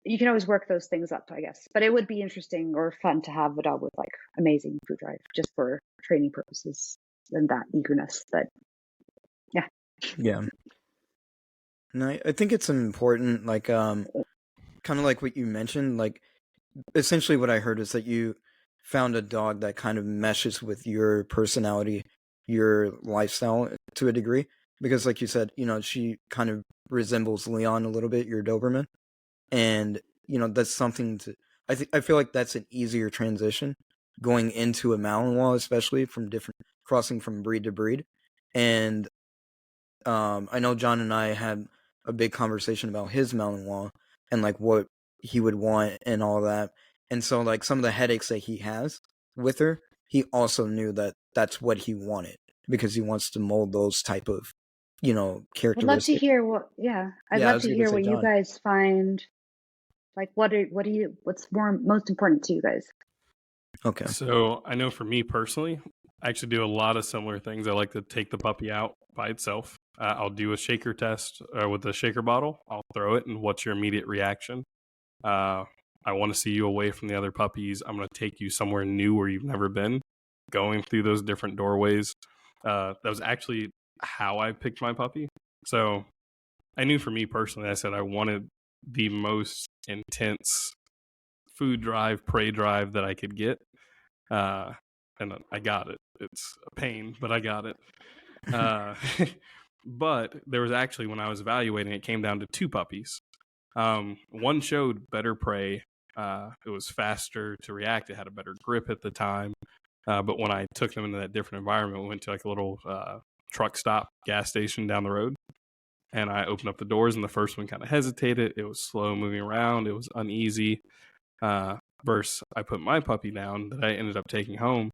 you can always work those things up, I guess. But it would be interesting or fun to have a dog with like amazing food drive, just for training purposes. and that eagerness. But Yeah. No, I think it's important, like, kind of like what you mentioned, like, essentially what I heard is that you found a dog that kind of meshes with your personality, your lifestyle to a degree. Because, like you said, she kind of resembles Leon a little bit, your Doberman. And, that's something to, I feel like that's an easier transition going into a Malinois, especially crossing from breed to breed. And, I know John and I had a big conversation about his Malinois and like what he would want and all that. And so like some of the headaches that he has with her, he also knew that that's what he wanted because he wants to mold those type of, I'd love to characteristics. hear I'd Yeah, I love was to going to hear say what you John. guys find. Like, what's most important to you guys? Okay. So I know for me personally, I actually do a lot of similar things. I like to take the puppy out by itself. I'll do a shaker test with a shaker bottle. I'll throw it, and what's your immediate reaction? I want to see you away from the other puppies. I'm going to take you somewhere new where you've never been, going through those different doorways. That was actually how I picked my puppy. So I knew for me personally, I said I wanted the most intense food drive, prey drive that I could get. And I got it. It's a pain, but I got it. But there was actually, when I was evaluating, it came down to two puppies. One showed better prey. It was faster to react. It had a better grip at the time. But when I took them into that different environment, we went to like a little truck stop gas station down the road. And I opened up the doors, and the first one kind of hesitated. It was slow moving around. It was uneasy. Versus I put my puppy down that I ended up taking home.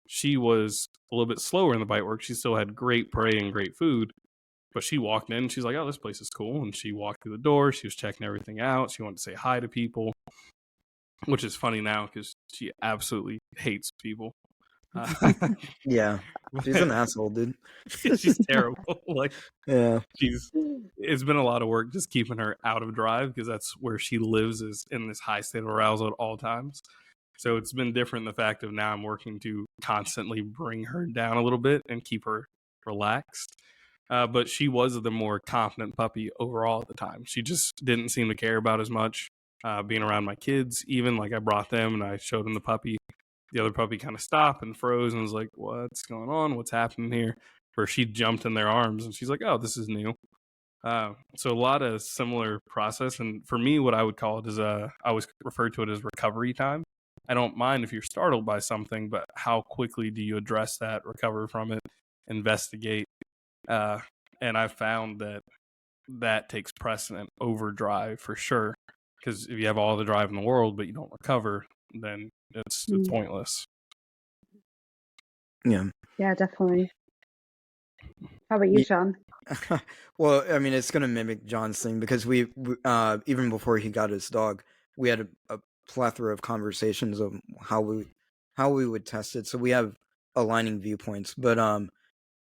She was a little bit slower in the bite work. She still had great prey and great food. But she walked in. She's like, "Oh, this place is cool." And she walked through the door. She was checking everything out. She wanted to say hi to people, which is funny now because she absolutely hates people. Yeah. She's an asshole, dude. She's terrible. Like, Yeah. it's been a lot of work just keeping her out of drive because that's where she lives, is in this high state of arousal at all times. So it's been different in the fact of now I'm working to constantly bring her down a little bit and keep her relaxed. But she was the more confident puppy overall at the time. She just didn't seem to care about as much being around my kids. Even like I brought them and I showed them the puppy. The other puppy kind of stopped and froze and was like, "What's going on? What's happening here?" Where she jumped in their arms and she's like, "Oh, this is new." So a lot of similar process. And for me, what I would call it is I always refer to it as recovery time. I don't mind if you're startled by something, but how quickly do you address that, recover from it, investigate? And I've found that takes precedent over drive for sure. Because if you have all the drive in the world, but you don't recover, then it's pointless. Yeah. Yeah, definitely. How about you, Sean? Well, I mean, it's gonna mimic John's thing because we even before he got his dog, we had a plethora of conversations of how we would test it. So we have aligning viewpoints, but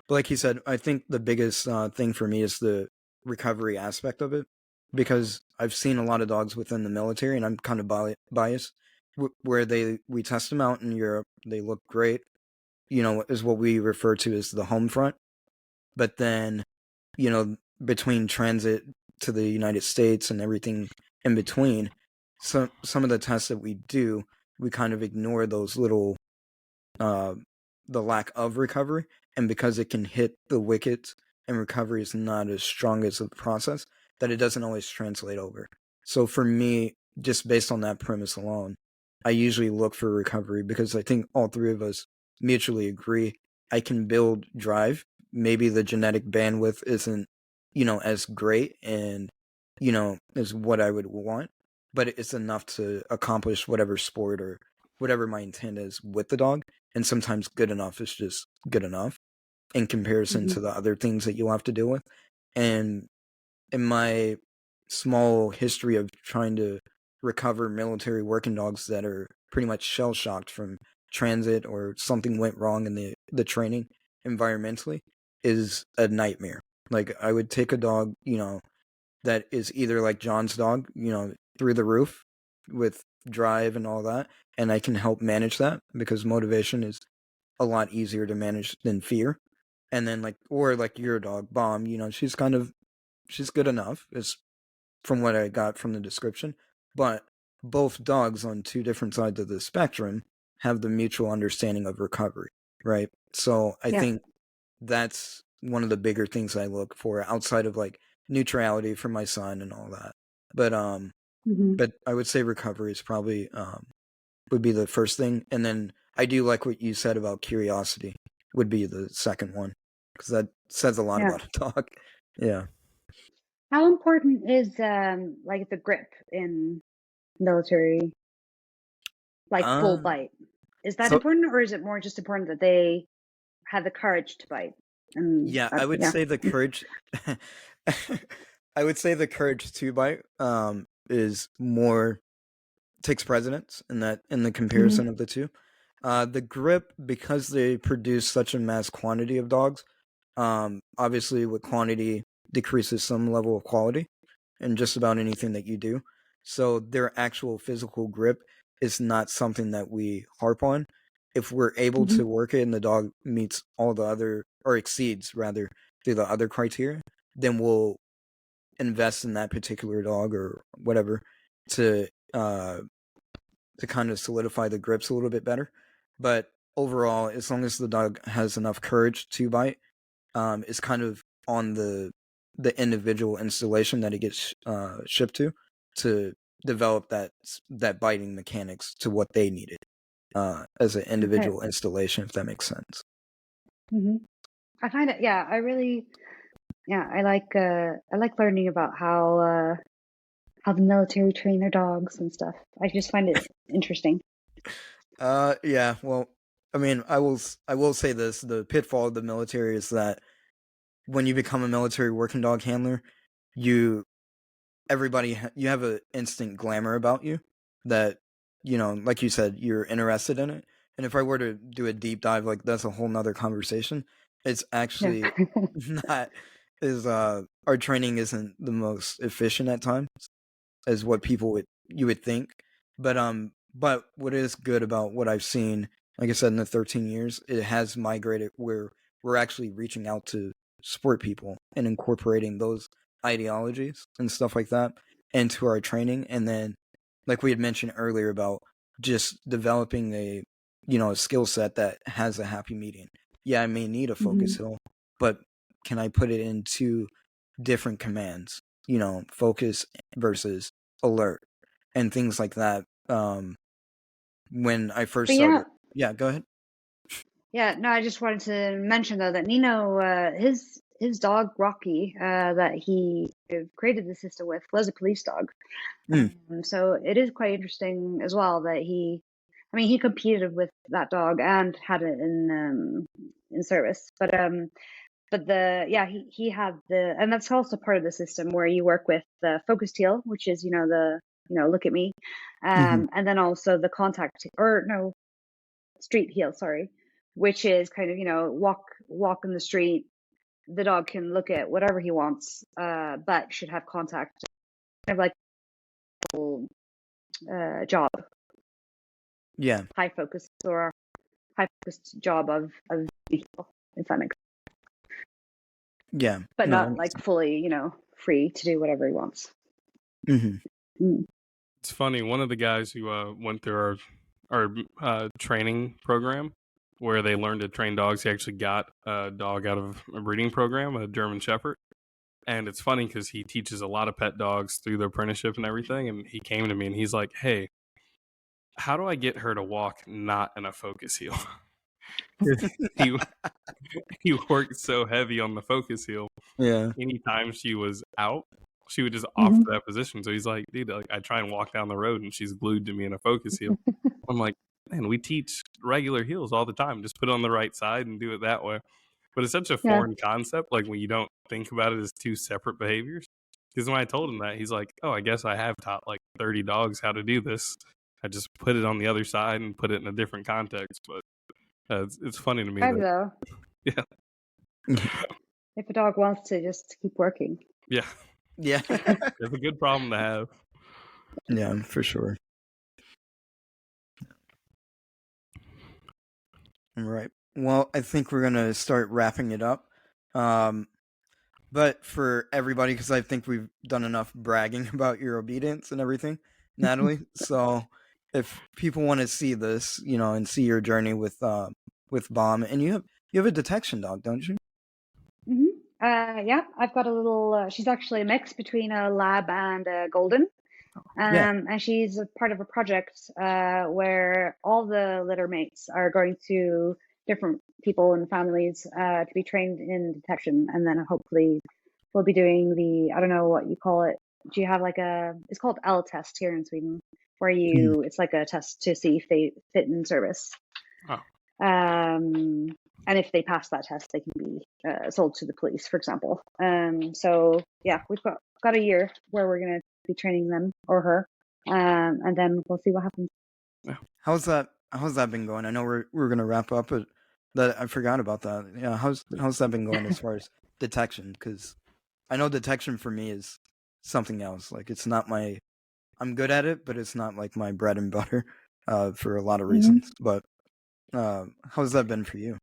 like he said, I think the biggest thing for me is the recovery aspect of it because I've seen a lot of dogs within the military, and I'm kind of biased where we test them out in Europe, they look great, is what we refer to as the home front, but then between transit to the United States and everything in between, some of the tests that we do, we kind of ignore those little, the lack of recovery, and because it can hit the wickets and recovery is not as strong as a process, that it doesn't always translate over. So for me, just based on that premise alone, I usually look for recovery because I think all three of us mutually agree I can build drive. Maybe the genetic bandwidth isn't, as great and, as what I would want, but it's enough to accomplish whatever sport or whatever my intent is with the dog. And sometimes good enough is just good enough in comparison to the other things that you'll have to deal with. And in my small history of trying to recover military working dogs that are pretty much shell shocked from transit or something went wrong in the training environmentally is a nightmare. Like I would take a dog, that is either like John's dog, through the roof with drive and all that, and I can help manage that because motivation is a lot easier to manage than fear. And then or your dog, Bomb, she's good enough, is from what I got from the description. But both dogs on two different sides of the spectrum have the mutual understanding of recovery, right? So I think that's one of the bigger things I look for outside of neutrality for my son and all that. But but I would say recovery is probably would be the first thing, and then I do like what you said about curiosity would be the second one, because that says a lot about a dog. Yeah. How important is the grip in military, full bite? Is that important, or is it more just important that they have the courage to bite? I would say the courage. I would say the courage to bite is more takes precedence in the comparison of the two. The grip, because they produce such a mass quantity of dogs, obviously with quantity decreases some level of quality in just about anything that you do. So their actual physical grip is not something that we harp on. If we're able to work it and the dog meets all the other, or exceeds rather, through the other criteria, then we'll invest in that particular dog or whatever to kind of solidify the grips a little bit better. But overall, as long as the dog has enough courage to bite, it's kind of on the individual installation that it gets shipped to develop that biting mechanics to what they needed as an individual installation, if that makes sense. I find it, I really, I like learning about how the military train their dogs and stuff. I just find it interesting. Yeah, well, I mean, I will say this: the pitfall of the military is that when you become a military working dog handler, you have an instant glamour about you that, like you said, you're interested in it. And if I were to do a deep dive, that's a whole nother conversation. It's actually not our training isn't the most efficient at times as what you would think. But what is good about what I've seen, like I said, in the 13 years, it has migrated where we're actually reaching out to sport people and incorporating those ideologies and stuff like that into our training. And then, like we had mentioned earlier about just developing a skill set that has a happy median. Yeah, I may need a focus hill, but can I put it into different commands? Focus versus alert and things like that. When I first started, go ahead. Yeah, no, I just wanted to mention though that Nino, his dog Rocky, that he created the system with, was a police dog. So it is quite interesting as well that he competed with that dog and had it in service, but he had and that's also part of the system where you work with the focused heel, which is look at me, and then also the street heel, sorry, which is kind of walk in the street. The dog can look at whatever he wants, but should have contact, kind of like job. Yeah. High focus or high focused job of heel, if that makes sense. Yeah. But not fully, free to do whatever he wants. It's funny. One of the guys who went through our training program where they learned to train dogs, he actually got a dog out of a breeding program, a German Shepherd. And it's funny because he teaches a lot of pet dogs through the apprenticeship and everything. And he came to me and he's like, "Hey, how do I get her to walk not in a focus heel?" he worked so heavy on the focus heel. Yeah. Anytime she was out, she would just offer that position. So he's like, "Dude, I try and walk down the road and she's glued to me in a focus heel." I'm like, "Man, we teach regular heels all the time. Just put it on the right side and do it that way." But it's such a foreign concept, when you don't think about it as two separate behaviors. Because when I told him that, he's like, "Oh, I guess I have taught 30 dogs how to do this. I just put it on the other side and put it in a different context." But it's funny to me. Though. Yeah. If a dog wants to just keep working. Yeah. Yeah. It's a good problem to have. Yeah, for sure. All right. Well, I think we're gonna start wrapping it up. Um, but for everybody, because I think we've done enough bragging about your obedience and everything, Natalie. So if people want to see this, and see your journey with Bomb, and you have a detection dog, don't you? Hmm. Yeah, I've got a little. She's actually a mix between a lab and a golden. Yeah. And she's a part of a project where all the litter mates are going to different people and families to be trained in detection, and then hopefully we'll be doing the, I don't know what you call it. Do you have like it's called L test here in Sweden, where it's like a test to see if they fit in service. Oh. And if they pass that test, they can be sold to the police, for example. So yeah, we've got a year where we're gonna be training them or her, and then we'll see what happens. Yeah. How's that been going? I know we're gonna wrap up, but that I forgot about that. Yeah, how's that been going as far as detection? Because I know detection for me is something else. Like it's not I'm good at it, but it's not like my bread and butter for a lot of reasons. But how's that been for you?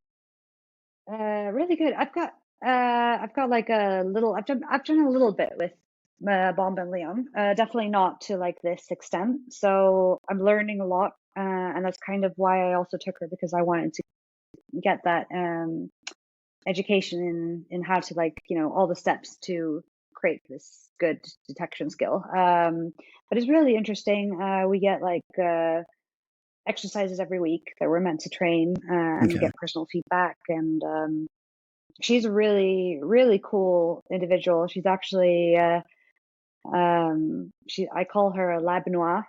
Really good. I've got like a little. I've done a little bit with Bomb and Leon. Definitely not to like this extent. So I'm learning a lot, and that's kind of why I also took her, because I wanted to get that education in how to, like, all the steps to create this good detection skill. But it's really interesting. We get like exercises every week that we're meant to train, and we Okay. get personal feedback. And she's a really, really cool individual. She's actually I call her a Labinois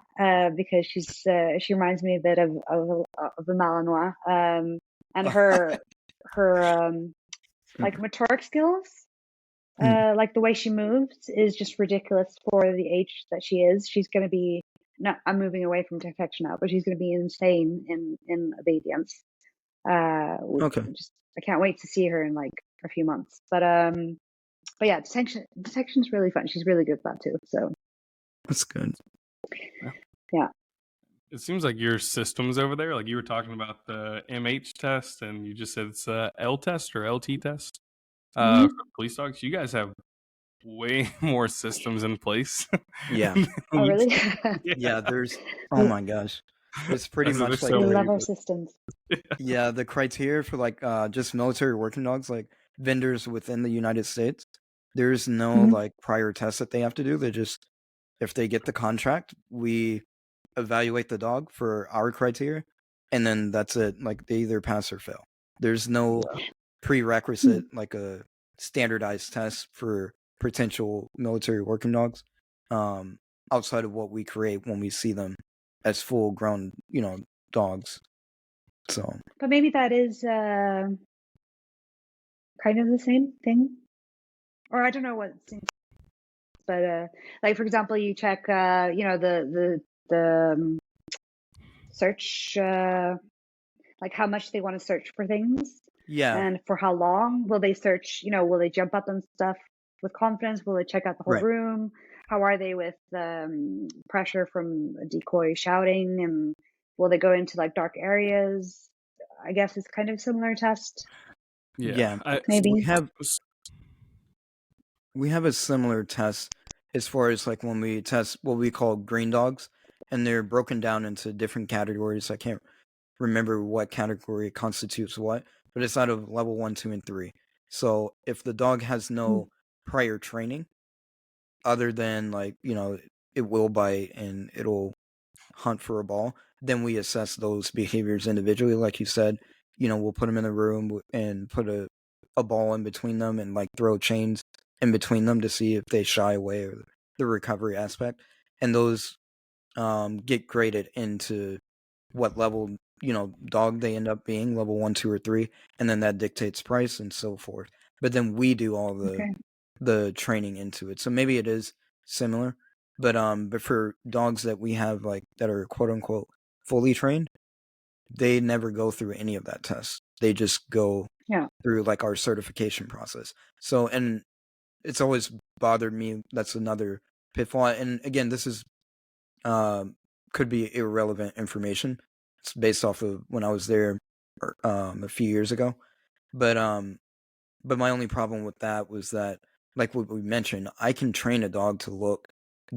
because she reminds me a bit of a Malinois. And her like motoric skills, like the way she moves is just ridiculous for the age that she is. She's going to be, no, I'm moving away from detection now, but she's going to be insane in obedience. Okay. I can't wait to see her in like a few months. But yeah, detection's really fun. She's really good at that too. So That's good. yeah. It seems like your systems over there, like you were talking about the MH test, and you just said it's a L test or LT test for police dogs. You guys have way more systems in place. Yeah. Oh, really? Yeah. Oh my gosh, it's pretty much like We so many. love our systems. Yeah, the criteria for like just military working dogs, like vendors within the United States, there's no like prior test that they have to do. They just, if they get the contract, we evaluate the dog for our criteria, and then that's it. Like they either pass or fail. There's no prerequisite like a standardized test for potential military working dogs, outside of what we create when we see them as full grown, dogs. So But maybe that is kind of the same thing, or I don't know what it seems. But like, for example, you check the search, like how much they want to search for things, yeah, and for how long will they search. Will they jump up on stuff with confidence? Will they check out the whole right. room? How are they with pressure from a decoy shouting? And will they go into like dark areas? I guess it's kind of a similar test. Yeah, Maybe. we have a similar test as far as like when we test what we call green dogs, and they're broken down into different categories. I can't remember what category constitutes what, but it's out of level 1, 2, and 3. So if the dog has no prior training, other than like it will bite and it'll hunt for a ball, then we assess those behaviors individually. Like you said, we'll put them in a room and put a ball in between them and like throw chains in between them to see if they shy away or the recovery aspect. And those get graded into what level, dog they end up being, level 1, 2, or 3. And then that dictates price and so forth. But then we do all the training into it. So maybe it is similar. But for dogs that we have like that are quote unquote fully trained, they never go through any of that test. They just go through like our certification process. So, and it's always bothered me. That's another pitfall. And again, this is could be irrelevant information. It's based off of when I was there a few years ago, but my only problem with that was that, like what we mentioned, I can train a dog to look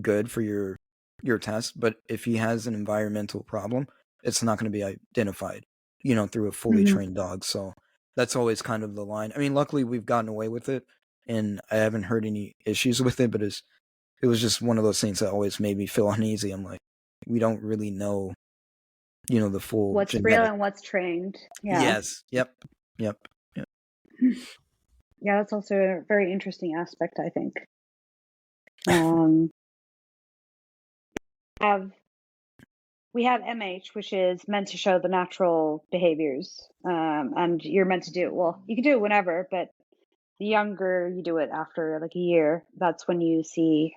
good for your test, but if he has an environmental problem, it's not going to be identified, through a fully trained dog. So that's always kind of the line. I mean, luckily we've gotten away with it, and I haven't heard any issues with it, but it was just one of those things that always made me feel uneasy. I'm like, we don't really know, the full What's real genetic. and what's trained. Yeah. Yes. Yep. Yeah, that's also a very interesting aspect, I think. We have MH, which is meant to show the natural behaviors, and you're meant to do it. Well, you can do it whenever, but the younger you do it, after like a year, that's when you see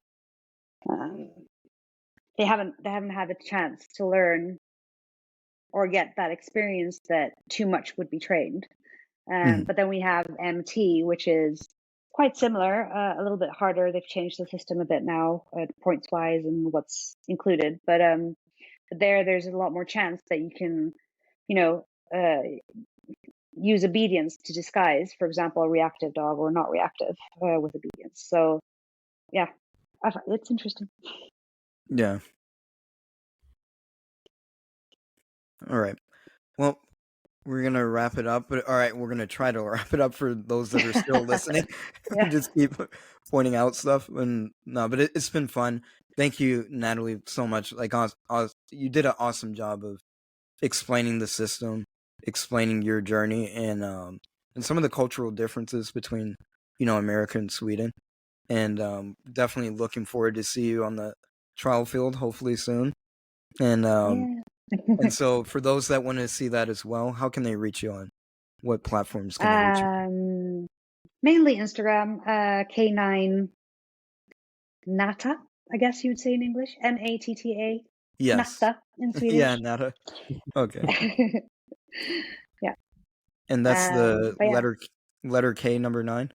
they haven't had a chance to learn or get that experience that too much would be trained. But then we have MT, which is quite similar, a little bit harder. They've changed the system a bit now, points wise and what's included. But there's a lot more chance that you can, use obedience to disguise, for example, a reactive dog or not reactive with obedience. So, yeah, it's interesting. Yeah. All right. Well, we're going to wrap it up. But all right, we're going to try to wrap it up for those that are still listening. Yeah. Just keep pointing out stuff. And no, but it's been fun. Thank you, Natalie, so much. Like, you did an awesome job of explaining the system, explaining your journey, and some of the cultural differences between, America and Sweden. And definitely looking forward to see you on the trial field, hopefully soon. And and so for those that want to see that as well, how can they reach you on? What platforms can they reach you? Mainly Instagram, K9 Nata, I guess you would say in English. Natta. Yes. Nata in Swedish. Yeah, Nata. Okay. Yeah. And that's the yeah. letter K, number 9?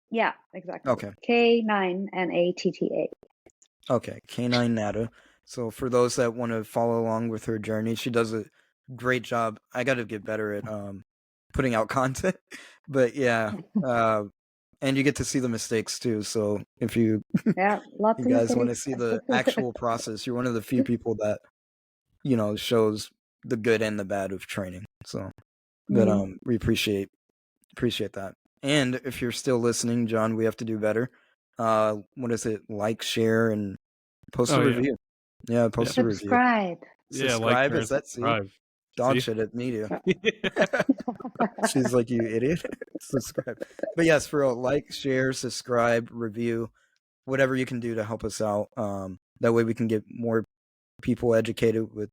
Yeah, exactly. Okay. K9 Natta. Okay, K9 Nata. So for those that want to follow along with her journey, she does a great job. I got to get better at putting out content, but yeah, and you get to see the mistakes too. So if you lots you of guys want to mistakes. see the actual process, you're one of the few people that shows the good and the bad of training. So, but we appreciate that. And if you're still listening, John, we have to do better. What is it? Like, share, and post a review. Yeah, post a review. Subscribe. Yeah, Subscribe, like, is that subscribe. dog shit at media. She's like, you idiot. Subscribe. But yes, for real, like, share, subscribe, review, whatever you can do to help us out. That way we can get more people educated with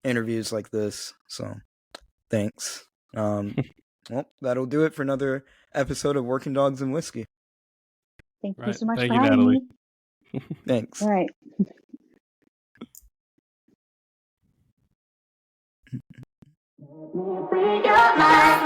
interviews like this. So thanks. Well, that'll do it for another episode of Working Dogs and Whiskey. Thank you so much for you, having Natalie. me. Thanks. All right. Free your mind.